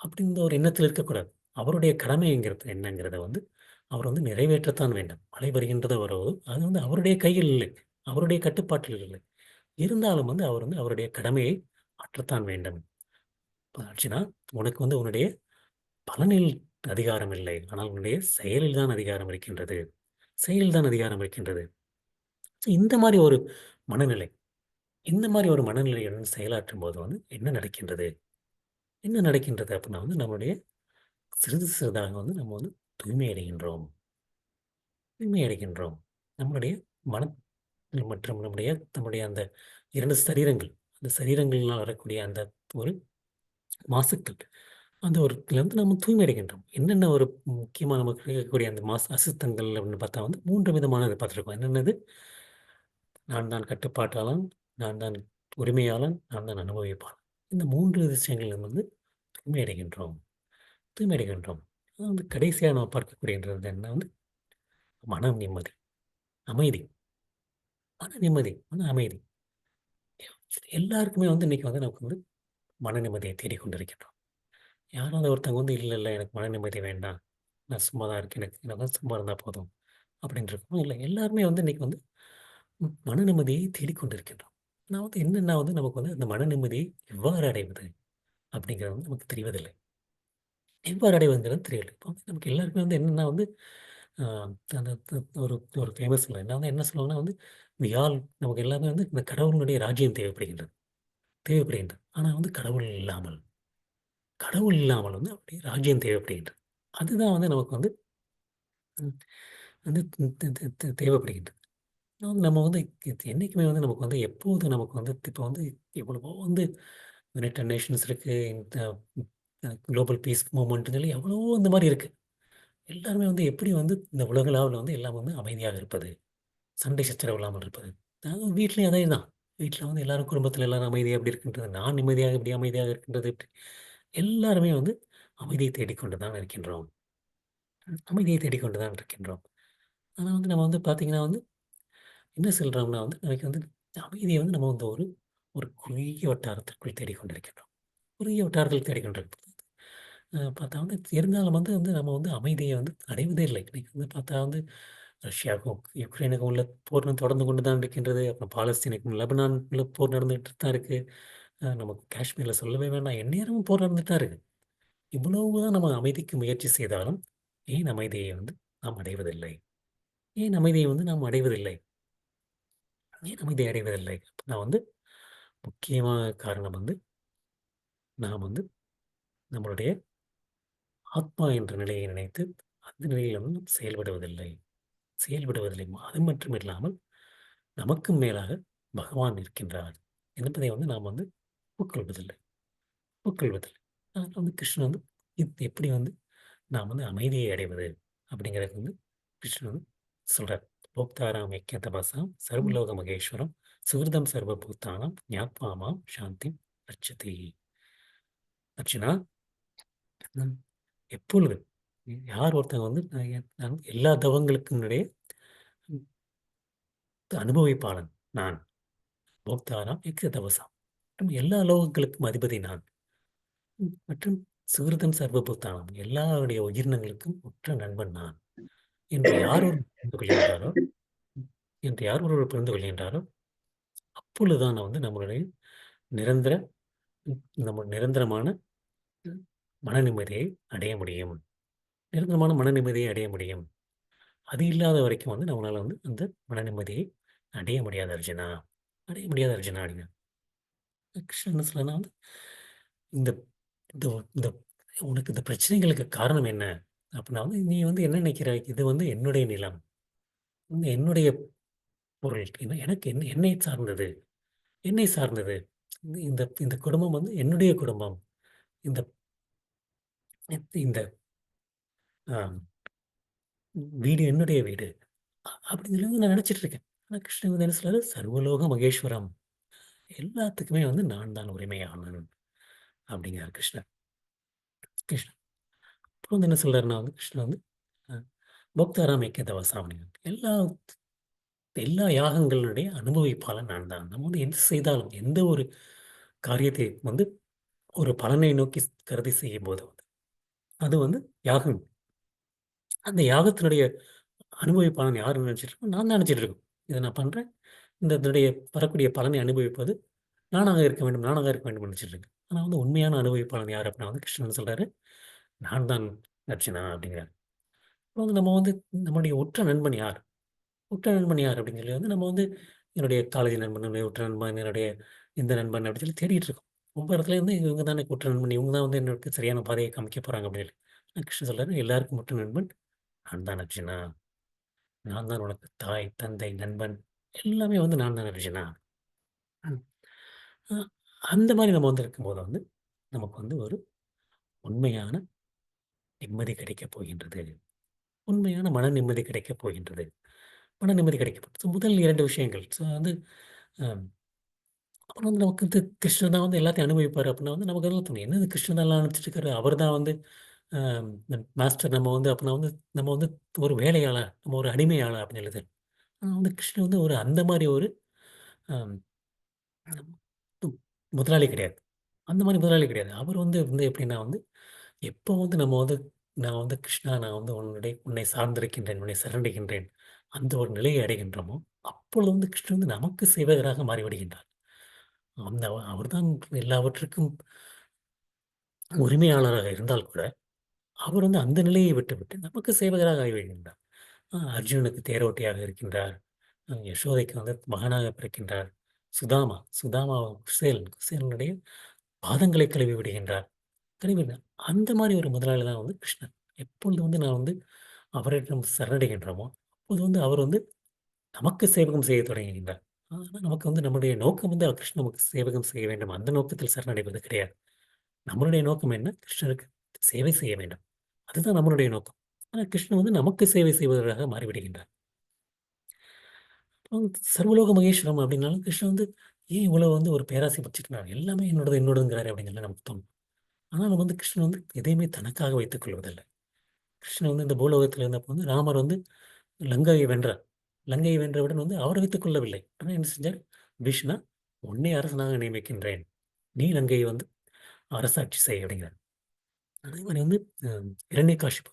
அப்படின்ற ஒரு எண்ணத்தில் இருக்கக்கூடாது. அவருடைய கடமைங்கிறது என்னங்கிறத வந்து அவர் வந்து நிறைவேற்றத்தான் வேண்டும். மழை வருகின்றதோ வரவோ, அது வந்து அவருடைய கையில் இல்லை. அவருடைய கட்டுப்பாட்டில் இல்லை. இருந்தாலும் வந்து அவர் வந்து அவருடைய கடமையை ஆற்றத்தான் வேண்டும். "அர்ஜுனா, உனக்கு வந்து உன்னுடைய பலனில் அதிகாரம் இல்லை. ஆனால் உன்னுடைய செயலில் தான் அதிகாரம் இருக்கின்றது. செயலில் தான் அதிகாரம் இருக்கின்றது." இந்த மாரி ஒரு மனநிலை. இந்த மாரி ஒரு மனநிலையுடன் செயலாற்றும்போது வந்து என்ன நடக்கின்றது? என்ன நடக்கின்றது அப்டின்னா வந்து நம்முடைய சிறிது சிறிதாக வந்து நம்ம வந்து தூய்மை அடைகின்றோம். தூய்மை அடைகின்றோம். நம்மளுடைய மனம் மற்றும் நம்முடைய நம்முடைய அந்த 2 சரீரங்கள். அந்த சரீரங்களினால் வரக்கூடிய அந்த ஒரு மாசுக்கள். அந்த ஒரு இடத்துல வந்து நம்ம தூய்மை அடைகின்றோம். என்னென்ன ஒரு முக்கியமா நமக்கு இருக்கக்கூடிய அந்த அசுத்தங்கள் அப்படின்னு பார்த்தா வந்து 3 விதமானது பார்த்துருக்கோம். என்னென்னது? நான் தான் கட்டுப்பாட்டாளன், நான் தான் உரிமையாளன், நான் தான் அனுபவிப்பாளன். இந்த 3 விஷயங்களிலும் வந்து தூய்மை அடைகின்றோம். தூய்மை அடைகின்றோம். அது வந்து கடைசியா நம்ம பார்க்கக்கூடியது என்ன வந்து மன நிம்மதி, அமைதி. மன நிம்மதி, மன அமைதி. எல்லாருக்குமே வந்து இன்னைக்கு வந்து நமக்கு வந்து மன நிம்மதியை தேடிக்கொண்டிருக்கின்றோம். யாராவது ஒருத்தவங்க வந்து இல்ல, இல்ல எனக்கு மன நிம்மதி வேண்டாம். நான் சும்மா தான் இருக்கேன். எனக்கு நான் சும்மா இருந்தா போதும். அப்படின்னு இருக்கோம். இல்ல எல்லாருமே வந்து இன்னைக்கு வந்து மன நிம்மதியை தேடிக்கொண்டிருக்கின்றோம். நான் வந்து என்னன்னா வந்து நமக்கு வந்து அந்த மன நிம்மதியை எவ்வாறு அடைவது? அப்படிங்கிறது வந்து நமக்கு தெரிவதில்லை. எவ்வாறு அடைவதுங்கிறது தெரியல. இப்போ வந்து நமக்கு எல்லாருக்குமே வந்து என்னன்னா வந்து அ அந்த ஒரு ஒரு ஃபேமஸ் லைன் வந்து என்ன சொல்லுவாங்கன்னா வந்து வி ஆல் நமக்கு எல்லாமே வந்து இந்த கடவுளுடைய ராஜ்யம் தேவைப்படுகின்றது. தேவைப்படுகின்றது. ஆனா வந்து கடவுள் இல்லாமல் வந்து அப்படியே ராஜ்யம் தேவைப்படுகின்றது. அதுதான் வந்து நமக்கு வந்து ம் வந்து தேவைப்படுகின்றது. நம்ம வந்து என்னைக்குமே வந்து நமக்கு வந்து எப்போது நமக்கு வந்து இப்போ வந்து எவ்வளவோ வந்து யுனைட்டட் நேஷன்ஸ் இருக்கு. இந்த குளோபல் பீஸ் மூவ்மெண்ட்ன்னு சொல்லி எவ்வளவோ இந்த மாரி இருக்கு. எல்லாருமே வந்து எப்படி வந்து இந்த உலகளாவில வந்து எல்லாம் வந்து அமைதியாக இருப்பது, சண்டை சச்சரவு இல்லாமல் இருப்பது. அதாவது வீட்லயும் அதே தான். வீட்ல வந்து எல்லாரும் குடும்பத்தில எல்லாரும் அமைதியா எப்படி இருக்கின்றது, நான் நிம்மதியாக எப்படி அமைதியாக இருக்கின்றது எப்படி எல்லாருமே வந்து அமைதியை தேடிக்கொண்டு தான் இருக்கின்றோம். அமைதியை தேடிக்கொண்டு தான் இருக்கின்றோம். ஆனா வந்து நம்ம வந்து பார்த்தீங்கன்னா வந்து என்ன சொல்றோம்னா வந்து நாளைக்கு வந்து அமைதிய வந்து நம்ம வந்து ஒரு ஒரு குறுகிய வட்டாரத்திற்குள் தேடிக்கொண்டிருக்கின்றோம். குறுகிய வட்டாரத்தில் தேடிக்கொண்டிருப்பது. பார்த்தா வந்து இருந்தாலும் வந்து நம்ம வந்து அமைதிய வந்து அடைவதே இல்லை. இன்னைக்கு வந்து பார்த்தா வந்து ரஷ்யாவுக்கும், யுக்ரைனுக்கும் உள்ள போர் தொடர்ந்து கொண்டு தான் இருக்கின்றது. அப்புறம் பாலஸ்தீனுக்கும், லெபனான்ல போர் நடந்துட்டு தான் இருக்கு. நமக்கு காஷ்மீர்ல சொல்லவே வேண்டாம். எந்நேரமும் போர் நடந்துட்டு தான் இருக்கு. இவ்வளவுதான் நம்ம அமைதிக்கு முயற்சி செய்தாலும், ஏன் அமைதியை வந்து நாம் அடைவதில்லை? ஏன் அமைதியை வந்து நாம் அடைவதில்லை? ஏன் அமைதியை அடைவதில்லை? நான் வந்து முக்கியமான காரணம் வந்து, நாம் வந்து நம்மளுடைய ஆத்மா என்ற நிலையை நினைத்து, அந்த நிலையில் வந்து செயல்படுவதில்லை. செயல்படுவதில்லை. அது மட்டும் இல்லாமல், நமக்கும் மேலாக பகவான் இருக்கின்றார் என்பதை வந்து நாம் வந்து ஒப்புக்கொள்வதில்லை. ஒப்புக்கொள்வதில்லை. அதனால வந்து கிருஷ்ணன் வந்து இது எப்படி வந்து நாம் வந்து அமைதியை அடைவது? அப்படிங்கிறதுக்கு வந்து கிருஷ்ணன் வந்து சொல்றார். "போக்தாராம் யக்ஞ தபசாம் சர்வலோக மகேஸ்வரம் சுகிருதம் சர்வபூதானாம் ஞாத்வா மாம் சாந்திம் ரட்சதி." அர்ச்சுனா, ம் எப்பொழுது யார் ஒருத்தங்க வந்து நான் எல்லா தவங்களுக்கும் இடையே ம் அனுபவிப்பாளன் நான். போக்தாராம் யக்ஞ தபசாம் மற்றும் எல்லா லோகங்களுக்கும் அதிபதி நான். மற்றும் சுகிருதம் சர்வபூதானம் எல்லாருடைய உயிரினங்களுக்கும் உற்ற நண்பன் நான். என்று யார் ஒருவர் புரிந்து கொள்கின்றாரோ என்று யார் ஒருவர் புரிந்து கொள்கின்றாரோ, அப்பொழுதுதான் வந்து நம்மளுடைய நிரந்தர நம்ம நிரந்தரமான ம் மன நிம்மதியை அடைய முடியும். நிரந்தரமான மன நிம்மதியை அடைய முடியும். அது இல்லாத வரைக்கும் வந்து நம்மளால வந்து அந்த மன நிம்மதியை அடைய முடியாது அர்ஜுனா. அடைய முடியாது அர்ஜுனா அப்படிங்கிறார். கிருஷ்ணன் என்ன சொல்றார்ன்னா வந்து, இந்த இந்த இந்த உனக்கு இந்த பிரச்சனைகளுக்கு காரணம் என்ன? அப்படின்னா வந்து நீ வந்து என்ன நினைக்கிறாய்? இது வந்து என்னுடைய நிலம். வந்து என்னுடைய பொருள். எனக்கு என்னை சார்ந்தது. என்னை சார்ந்தது. இந்த இந்த குடும்பம் வந்து என்னுடைய குடும்பம். இந்த இந்த அ வீடு என்னுடைய வீடு. அப்படின்னு சொல்லி வந்து நான் நினைச்சிட்டு இருக்கேன். ஆனா கிருஷ்ணன் வந்து என்ன சொல்றாரு? சர்வலோக மகேஸ்வரம். எல்லாத்துக்குமே வந்து நான் தான் உரிமையாளன் அப்படிங்கிறார் கிருஷ்ணர். கிருஷ்ணன். அப்புறம் வந்து என்ன சொல்றாருன்னா வந்து கிருஷ்ணன் வந்து அ "போக்தாராம் யக்ஞதவசா" அப்படிங்கிறார். எல்லா எல்லா யாகங்களுடைய அனுபவிப்பாளன் நான் தான். நம்ம வந்து எது செய்தாலும், எந்த ஒரு காரியத்தை வந்து ஒரு பலனை நோக்கி கருதி செய்யும்போது வந்து, அது வந்து யாகம். அந்த யாகத்தினுடைய அனுபவிப்பாளன் யாருன்னு நினைச்சிட்டு இருக்கோம்? நான் தான் நினைச்சிட்டு இருக்கோம். இத நான் பண்றேன். இதனுடைய வரக்கூடிய பலனை அனுபவிப்பது நானாக இருக்க வேண்டும், நானாக இருக்க வேண்டும் நினைச்சிட்டு இருக்கேன். ஆனா வந்து உண்மையான அனுபவிப்பாளன் யார் அப்படின்னா வந்து கிருஷ்ணன் சொல்றாரு, "நான் தான் அர்ஜுனா" அப்படிங்கிறார். அப்போ வந்து நம்ம வந்து நம்முடைய உற்ற நண்பன் யார்? உற்ற நண்பன் யார் அப்படின்னு சொல்லி வந்து நம்ம வந்து என்னுடைய காலேஜ் நண்பன், என்னுடைய உற்ற நண்பன், என்னுடைய இந்த நண்பன் அப்படின்னு சொல்லி தேடிட்டு இருக்கோம். ஒவ்வொரு இடத்துலயும் வந்து இவங்க தான் எனக்கு உற்ற நண்பன், இவங்க தான் வந்து எனக்கு சரியான பாதையை காமிக்க போறாங்க அப்படின்னு சொல்லி. ஆனா கிருஷ்ணன் சொல்றாரு, "எல்லாருக்கும் உற்ற நண்பன் நான் தான் அர்ஜுனா. நான் தான் உனக்கு தாய், தந்தை, நண்பன் எல்லாமே வந்து நான் தான் அர்ஜுனா." ம். அ அந்த மாரி நம்ம வந்து இருக்கும்போது வந்து நமக்கு வந்து ஒரு உண்மையான நிம்மதி கிடைக்கப் போகின்றது. உண்மையான மன நிம்மதி கிடைக்கப் போகின்றது. மன நிம்மதி கிடைக்கப் போகுது. முதல் 2 விஷயங்கள். வந்து அ அப்புறம் வந்து நமக்கு வந்து கிருஷ்ணர் தான் வந்து எல்லாத்தையும் அனுபவிப்பாரு அப்டின்னா வந்து நமக்கு என்ன தோணும்? என்னது கிருஷ்ணர் தான் எல்லாம் அனுபவிச்சுட்டு இருக்காரு. அவர் தான் வந்து அ மாஸ்டர் நம்ம வந்து அப்ப நான் வந்து நம்ம வந்து ஒரு வேலையாளா, நம்ம ஒரு அடிமையாளா அப்படின்னு எழுது. ஆனா வந்து கிருஷ்ணர் வந்து ஒரு அந்த மாரி ஒரு அம் து முதலாளி கிடையாது. அந்த மாரி முதலாளி கிடையாது. அவர் வந்து வந்து எப்படின்னா வந்து, எப்போ வந்து நம்ம வந்து நான் வந்து கிருஷ்ணா நான் வந்து உன்னை சார்ந்திருக்கின்றேன், உன்னை சரணடைகின்றேன். அந்த ஒரு நிலையை அடைகின்றோமோ, அப்பொழுது வந்து கிருஷ்ணர் வந்து நமக்கு சேவகராக மாறிவிடுகின்றார். அந்த அவர்தான் எல்லாவற்றுக்கும் உரிமையாளராக இருந்தால் கூட அவர் வந்து அந்த நிலையை விட்டுவிட்டு நமக்கு சேவகராக ஆகிவிடுகின்றார். அர்ஜுனனுக்கு தேரோட்டியாக இருக்கின்றார். யசோதைக்கு வந்து மகனாக பிறக்கின்றார். சுதாமா குசேலனுடைய பாதங்களை கழுவி விடுகின்றார். கழுவினார். அந்த மாரி ஒரு முதலாளி தான் வந்து கிருஷ்ணர். எப்பொழுது வந்து நான் வந்து அவரிடம் சரணடைகின்றோமோ, அப்போது வந்து அவர் வந்து நமக்கு சேவகம் செய்ய தொடங்குகின்றார். ஆனா நமக்கு வந்து நம்முடைய நோக்கம் வந்து கிருஷ்ணர் நமக்கு சேவகம் செய்ய வேண்டும். அந்த நோக்கத்தில் சரணடைவது கிடையாது. நம்மளுடைய நோக்கம் என்ன? கிருஷ்ணருக்கு சேவை செய்ய வேண்டும். அதுதான் நம்மளுடைய நோக்கம். ஆனா கிருஷ்ணன் வந்து நமக்கு சேவை செய்வதற்காக மாறிவிடுகின்றார். அப்போ சர்வலோக மகேஸ்வரம் அப்படின்னாலும் கிருஷ்ணன் வந்து ஏன் இவ்வளவு வந்து ஒரு பேராசை பிடிச்சிருக்கிறார்? எல்லாமே என்னோடது என்னோடதுங்கிறாரு அப்படிங்கிற நமக்கு தோணும். ஆனாலும் வந்து கிருஷ்ணன் வந்து எதையுமே தனக்காக வைத்துக் கொள்வதில்லை. கிருஷ்ணன் வந்து இந்த பூலோகத்தில் இருந்தப்போ வந்து ராமர் வந்து லங்கையை வென்றார். லங்கையை வென்றவுடன் வந்து அவரை வைத்துக் கொள்ளவில்லை. ஆனா என்ன செஞ்சார்? பீஷ்ணா உன்னை அரசனாக நியமிக்கின்றேன். நீ லங்கையை வந்து அரசாட்சி செய் அப்படிங்கிறார். அதே மாரி வந்து அ இரண்யகாசிப்பு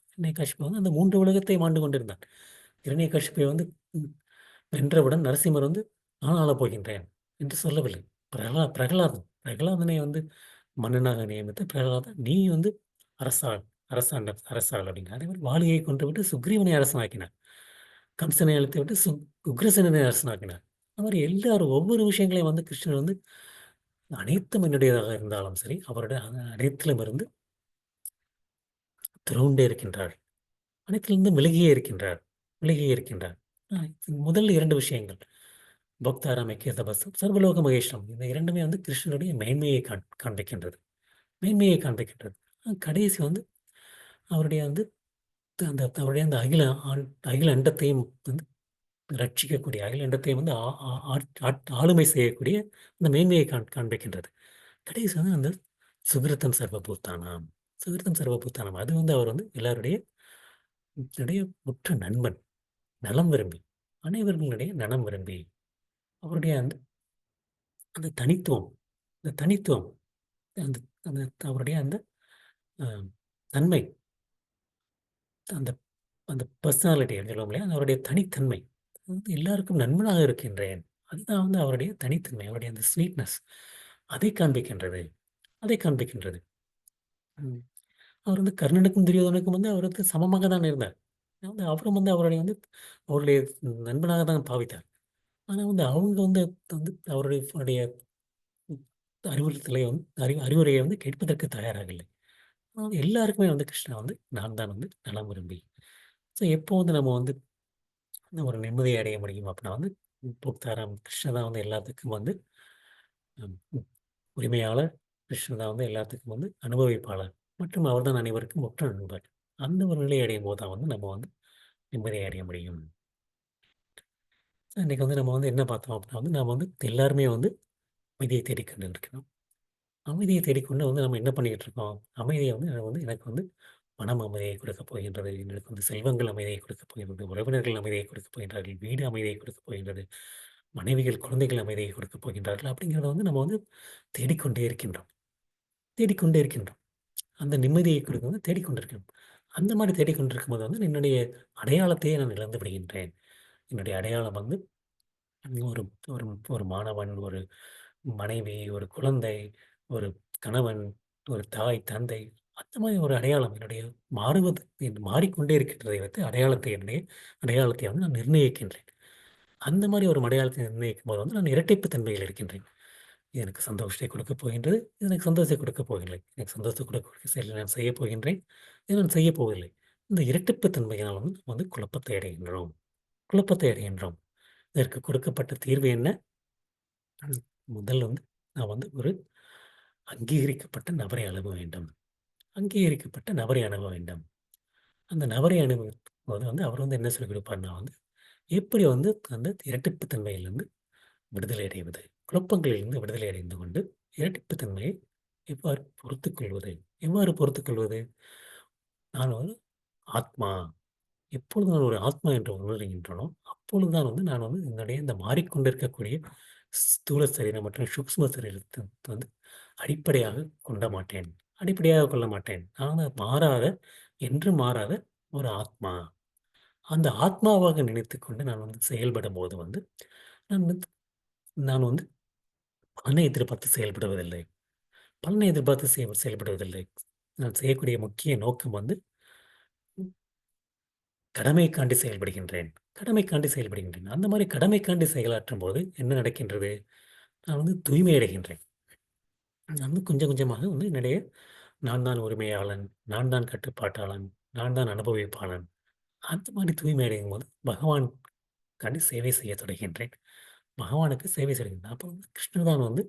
வந்து அந்த 3 உலகத்தையும் ஆண்டு கொண்டிருந்தான். இரண்யகாசிப்பை வந்து ம் வென்றவுடன் நரசிம்மர் வந்து நான் ஆளப் போகின்றேன் என்று சொல்லவில்லை. பிரகலாதனை வந்து மன்னனாக நியமித்து பிரகலாதன் நீ வந்து அரசாள் அரசாள் அப்படிங்கிறார். அதே மாரி வாலியை கொன்றுவிட்டு சுக்ரீவனை அரசனாக்கினார். கம்சனை அழித்துவிட்டு உக்கிரசேனனை அரசனாக்கினார். அந்த மாரி எல்லாரும் ஒவ்வொரு விஷயங்களையும் வந்து கிருஷ்ணர் வந்து அனைத்தும் என்னுடையதாக இருந்தாலும் சரி, அவருடைய அனைத்திலும் இருந்து துறவுண்டே இருக்கின்றார். அனைத்திலிருந்தும் விலகியே இருக்கின்றார். விலகியே இருக்கின்றார். அ முதல் 2 விஷயங்கள். பக்தாராம் ஐக்கியதபசம், சர்வலோக மகேஸ்வரம். இந்த 2மே வந்து கிருஷ்ணருடைய மேன்மையை காண்பிக்கின்றது. மேன்மையை காண்பிக்கின்றது. கடைசி வந்து அவருடைய வந்து அந்த அவருடைய அந்த அகில அண்டத்தையும் வந்து ரட்சிக்கக்கூடிய, அகில அண்டத்தையும் வந்து ஆ ஆ ஆட் ஆட் ஆளுமை செய்யக்கூடிய அந்த மேன்மையை காண்பிக்கின்றது. கடைசி வந்து அந்த சுகிருதம் சர்வபூதானாம். சுகிருதம் சர்வபூதானாம். அது வந்து அவர் வந்து எல்லாருடைய உற்ற நண்பன். நலம் விரும்பி, அனைவர்களுடைய நலம் விரும்பி, அவருடைய அந்த அந்த தனித்துவம், அந்த தனித்துவம், அந்த அந்த அவருடைய அந்த அ தன்மை, அந்த அந்த பெர்சனாலிட்டி சொல்லுவோம் இல்லையா? அவருடைய தனித்தன்மை. அது வந்து எல்லாருக்கும் நண்பனாக இருக்கின்றேன். அதுதான் வந்து அவருடைய தனித்தன்மை, அவருடைய அந்த ஸ்வீட்னஸ். அதை காண்பிக்கின்றது. அதை காண்பிக்கின்றது. ம். அவர் வந்து கர்ணனுக்கும், துரியோதனுக்கும் வந்து அவர் வந்து சமமாக தான் இருந்தார். வந்து அவரும் வந்து அவருடைய நண்பனாக தான் பாவித்தார். ஆனா வந்து அவங்க வந்து வந்து அவருடைய அறிவுறுத்தலை வந்து அறிவுரையை வந்து கேட்பதற்கு தயாராக இல்லை. அதாவது எல்லாருக்குமே வந்து கிருஷ்ணா வந்து நான் தான் வந்து நலம் விரும்பி. ஸோ எப்போ வந்து நம்ம வந்து ஒரு நிம்மதியை அடைய முடியும் அப்படின்னா வந்து போக்தாராம் கிருஷ்ணன் தான் வந்து எல்லாத்துக்கும் வந்து ம், ம், உரிமையாளர். கிருஷ்ணன் தான் வந்து எல்லாத்துக்கும் வந்து அனுபவிப்பாளர். மற்றும் அவர்தான் அனைவருக்கும் உற்ற நண்பர். அந்த ஒரு நிலையை அடையும் போது தான் வந்து நம்ம வந்து நிம்மதியை அடைய முடியும். இன்னைக்கு வந்து நம்ம வந்து என்ன பார்த்தோம் அப்படின்னா வந்து நாம வந்து எல்லாருமே வந்து அமைதியை தேடிக்கொண்டு இருக்கிறோம். அமைதியை தேடிக்கொண்டு வந்து நம்ம என்ன பண்ணிக்கிட்டு இருக்கோம்? அமைதியை வந்து எனக்கு வந்து மனம் அமைதியை கொடுக்கப் போகின்றது. எனக்கு வந்து செல்வங்கள் அமைதியை கொடுக்கப் போகின்றது. உறவினர்கள் அமைதியை கொடுக்கப் போகின்றார்கள். வீடு அமைதியை கொடுக்கப் போகின்றது. மனைவிகள், குழந்தைகள் அமைதியை கொடுக்கப் போகின்றார்கள். அப்படிங்கிறத வந்து நம்ம வந்து தேடிக்கொண்டே இருக்கின்றோம். தேடிக்கொண்டே இருக்கின்றோம். அந்த நிம்மதியை கொடுக்க தேடிக்கொண்டிருக்கிறோம். அந்த மாரி தேடிக்கொண்டிருக்கும்போது வந்து என்னுடைய அடையாளத்தையே நான் இழந்து விடுகின்றேன். என்னுடைய அடையாளம் வந்து ஒரு ஒரு ஒரு மாணவன், ஒரு மனைவி, ஒரு குழந்தை, ஒரு கணவன், ஒரு தாய், தந்தை அந்த மாரி ஒரு அடையாளம் என்னுடைய மாறிக்கொண்டே இருக்கின்றதை வைத்து என்னுடைய அடையாளத்தை வந்து நான் நிர்ணயிக்கின்றேன். அந்த மாரி ஒரு அடையாளத்தை நிர்ணயிக்கும்போது வந்து நான் இரட்டைப்பு தன்மையில் இருக்கின்றேன். இது எனக்கு சந்தோஷத்தை கொடுக்கப் போகின்றது. இது எனக்கு சந்தோஷத்தை கொடுக்கப் போவதில்லை. எனக்கு சந்தோஷத்தை கொடுக்கக்கூடிய செயலை நான் செய்யப் போகின்றேன். இதை நான் செய்யப் போவதில்லை. இந்த இரட்டிப்பு தன்மையினால் வந்து நம்ம வந்து குழப்பத்தை அடைகின்றோம். குழப்பத்தை அடைகின்றோம். இதற்கு கொடுக்கப்பட்ட தீர்வு என்ன? முதல் வந்து நான் வந்து ஒரு அங்கீகரிக்கப்பட்ட நபரை அணுக வேண்டும். அங்கீகரிக்கப்பட்ட நபரை அணுக வேண்டும். அந்த நபரை அணுகும் போது வந்து அவர் வந்து என்ன சொல்லிக் கொடுப்பார்னா வந்து, எப்படி வந்து அந்த இரட்டிப்பு தன்மையிலிருந்து விடுதலை அடைவது? குழப்பங்களிலிருந்து விடுதலை அடைந்து கொண்டு, இரட்டிப்பு தன்மையை எவ்வாறு பொறுத்துக்கொள்வது? எவ்வாறு பொறுத்துக்கொள்வது? நான் ஒரு ஆத்மா. எப்பொழுது நான் ஒரு ஆத்மா என்று உணர்கின்றனோ, அப்பொழுதுதான் வந்து நான் வந்து என்னுடைய இந்த மாறிக்கொண்டிருக்கக்கூடிய ஸ்தூல சரீரம் மற்றும் சூக்ஷ்ம சரீரத்தை வந்து அடிப்படையாக கொண்ட மாட்டேன். அடிப்படையாக கொள்ள மாட்டேன். நான் வந்து மாறாத, என்றும் மாறாத ஒரு ஆத்மா. அந்த ஆத்மாவாக நினைத்துக்கொண்டு நான் வந்து செயல்படும்போது வந்து, நான் வந்து நான் வந்து பலனை எதிர்பார்த்து செயல்படுவதில்லை. பலனை எதிர்பார்த்து செயல்படுவதில்லை. நான் செய்யக்கூடிய முக்கிய நோக்கம் வந்து கடமைக்காண்டி செயல்படுகின்றேன். கடமைக்காண்டி செயல்படுகின்றேன். அந்த மாரி கடமைக்காண்டி செயலாற்றும்போது என்ன நடக்கின்றது? நான் வந்து தூய்மை அடைகின்றேன். நான் வந்து கொஞ்சம் கொஞ்சமாக வந்து என்னுடைய நான் தான் உரிமையாளன், நான் தான் கட்டுப்பாட்டாளன், நான் தான் அனுபவிப்பாளன். அந்த மாரி தூய்மை அடையும்போது பகவானுக்காண்டி சேவை செய்யத் தொடங்கின்றேன். பகவானுக்கு சேவை செய்கின்றேன். அப்போ வந்து கிருஷ்ணர் தான் வந்து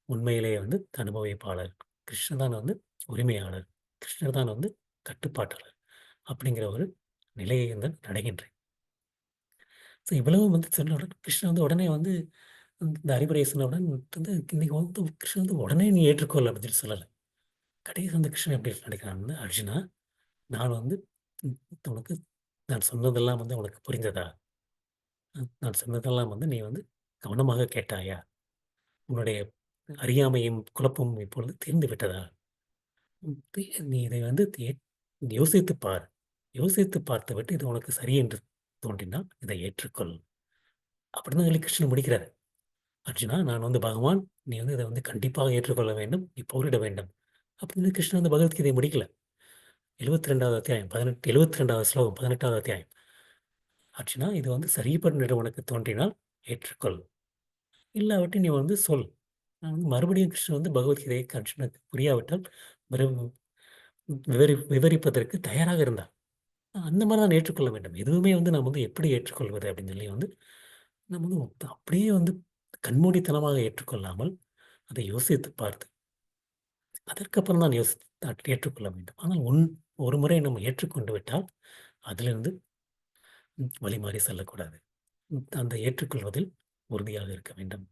உண்மையிலேயே வந்து அனுபவிப்பாளர். கிருஷ்ணர் தான் வந்து உரிமையாளர். கிருஷ்ணர் தான் வந்து கட்டுப்பாட்டாளர். அப்படிங்கிற ஒரு நிலையை வந்து அடைகின்றேன். ஸோ இவ்வளவும் வந்து சொன்ன உடனே கிருஷ்ணர் வந்து உடனே வந்து இந்த அறிவுரையை சொன்னவுடன் வந்து இன்னைக்கு வந்து கிருஷ்ணன் வந்து உடனே நீ ஏற்றுக்கொள் அப்படின்னு சொல்லி சொல்லல. கடைசி வந்து கிருஷ்ணன் எப்படி நினைக்கிறான்னு, அர்ஜுனா நான் வந்து ம் உனக்கு நான் சொன்னதெல்லாம் வந்து உனக்கு புரிந்ததா? நான் சொன்னதெல்லாம் வந்து நீ வந்து கவனமாக கேட்டாயா? உன்னுடைய அறியாமையும், குழப்பமும் இப்பொழுது தீர்ந்து விட்டதா? நீ இதை வந்து யோசித்துப் பார். யோசித்துப் பார்த்துவிட்டு இது உனக்கு சரி என்று தோன்றினால் இதை ஏற்றுக்கொள். அப்படின்னு சொல்லி கிருஷ்ணன் முடிக்கிறாரு. அர்ஜுனா நான் வந்து பகவான், நீ வந்து இதை வந்து கண்டிப்பாக ஏற்றுக்கொள்ள வேண்டும். நீ போரிட வேண்டும். அப்படின்னு கிருஷ்ணன் வந்து பகவத்கீதையை முடிக்கல. 72வது அத்தியாயம் 18 72வது ஸ்லோகம் 18வது அத்தியாயம். அர்ஜுனா இது வந்து சரிப்படும் என்று உனக்கு தோன்றினால் ஏற்றுக்கொள். இல்லாவிட்டு நீ வந்து சொல். நான் வந்து மறுபடியும் கிருஷ்ணன் வந்து பகவத்கீதையை அர்ஜுனுக்கு புரியாவிட்டால் விர விவரிப்பதற்கு தயாராக இருந்தார். அந்த மாரி தான் ஏற்றுக்கொள்ள வேண்டும். எதுவுமே வந்து நாம் வந்து எப்படி ஏற்றுக்கொள்வது அப்படின்னு சொல்லி வந்து, நம்ம வந்து அப்படியே வந்து கண்மூடித்தனமாக ஏற்றுக்கொள்ளாமல், அதை யோசித்துப் பார்த்து, அதற்கப்புறம் தான் ஏற்றுக்கொள்ள வேண்டும். ஆனால் ஒரு முறை நம்ம ஏற்றுக்கொண்டு விட்டால், அதிலிருந்து வழிமாறி செல்லக்கூடாது. அந்த ஏற்றுக்கொள்வதில் உறுதியாக இருக்க வேண்டும்.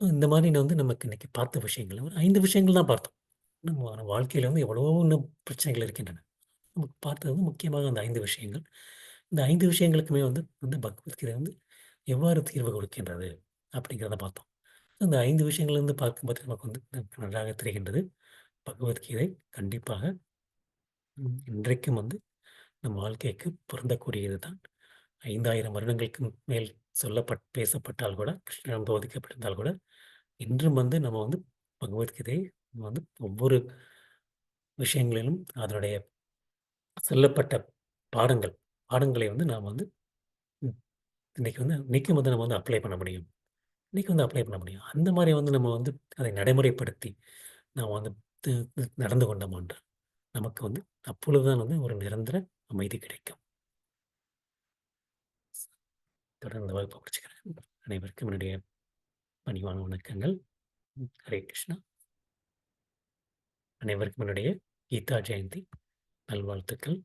இந்த மாரி வந்து நமக்கு இன்னைக்கு பார்த்த விஷயங்கள், ஒரு 5 விஷயங்கள் தான் பார்த்தோம். நம்ம வாழ்க்கையில வந்து எவ்வளவோ இன்னும் பிரச்சனைகள் இருக்கின்றன. நமக்கு பார்த்தது வந்து முக்கியமாக அந்த 5 விஷயங்கள். இந்த 5 விஷயங்களுக்குமே வந்து வந்து பகவத்கீதை வந்து எவ்வாறு தீர்வு கொடுக்கின்றது? அப்படிங்கிறத பார்த்தோம். அந்த 5 விஷயங்கள்லேருந்து பார்க்கும்போது நமக்கு வந்து நன்றாக தெரிகின்றது. பகவத்கீதை கண்டிப்பாக இன்றைக்கும் வந்து நம் வாழ்க்கைக்கு பொருந்தக்கூடியது தான். 5000 வருடங்களுக்கு மேல் பேசப்பட்டால் கூட, கிருஷ்ணன் போதிக்கப்பட்டிருந்தால் கூட, இன்றும் வந்து நம்ம வந்து பகவத்கீதை வந்து ஒவ்வொரு விஷயங்களிலும் அதனுடைய சொல்லப்பட்ட பாடங்கள், பாடங்களை வந்து நாம் வந்து ம் இன்னைக்கும் வந்து நம்ம வந்து அப்ளை பண்ண முடியும். இன்னைக்கு வந்து அப்ளை பண்ண முடியும். அந்த மாரி வந்து நம்ம வந்து அதை நடைமுறைப்படுத்தி, நாம் வந்து து து நடந்து கொண்டோமான்றால், நமக்கு வந்து அப்பொழுதுதான் வந்து ஒரு நிரந்தர அமைதி கிடைக்கும். தொடர்ந்து இந்த வகுப்பை முடிச்சுக்கிறேன். அனைவருக்கும் என்னுடைய பணிவான வணக்கங்கள். ஹரே கிருஷ்ணா. அனைவருக்கும் என்னுடைய கீதா ஜெயந்தி நல்வாழ்த்துக்கள்.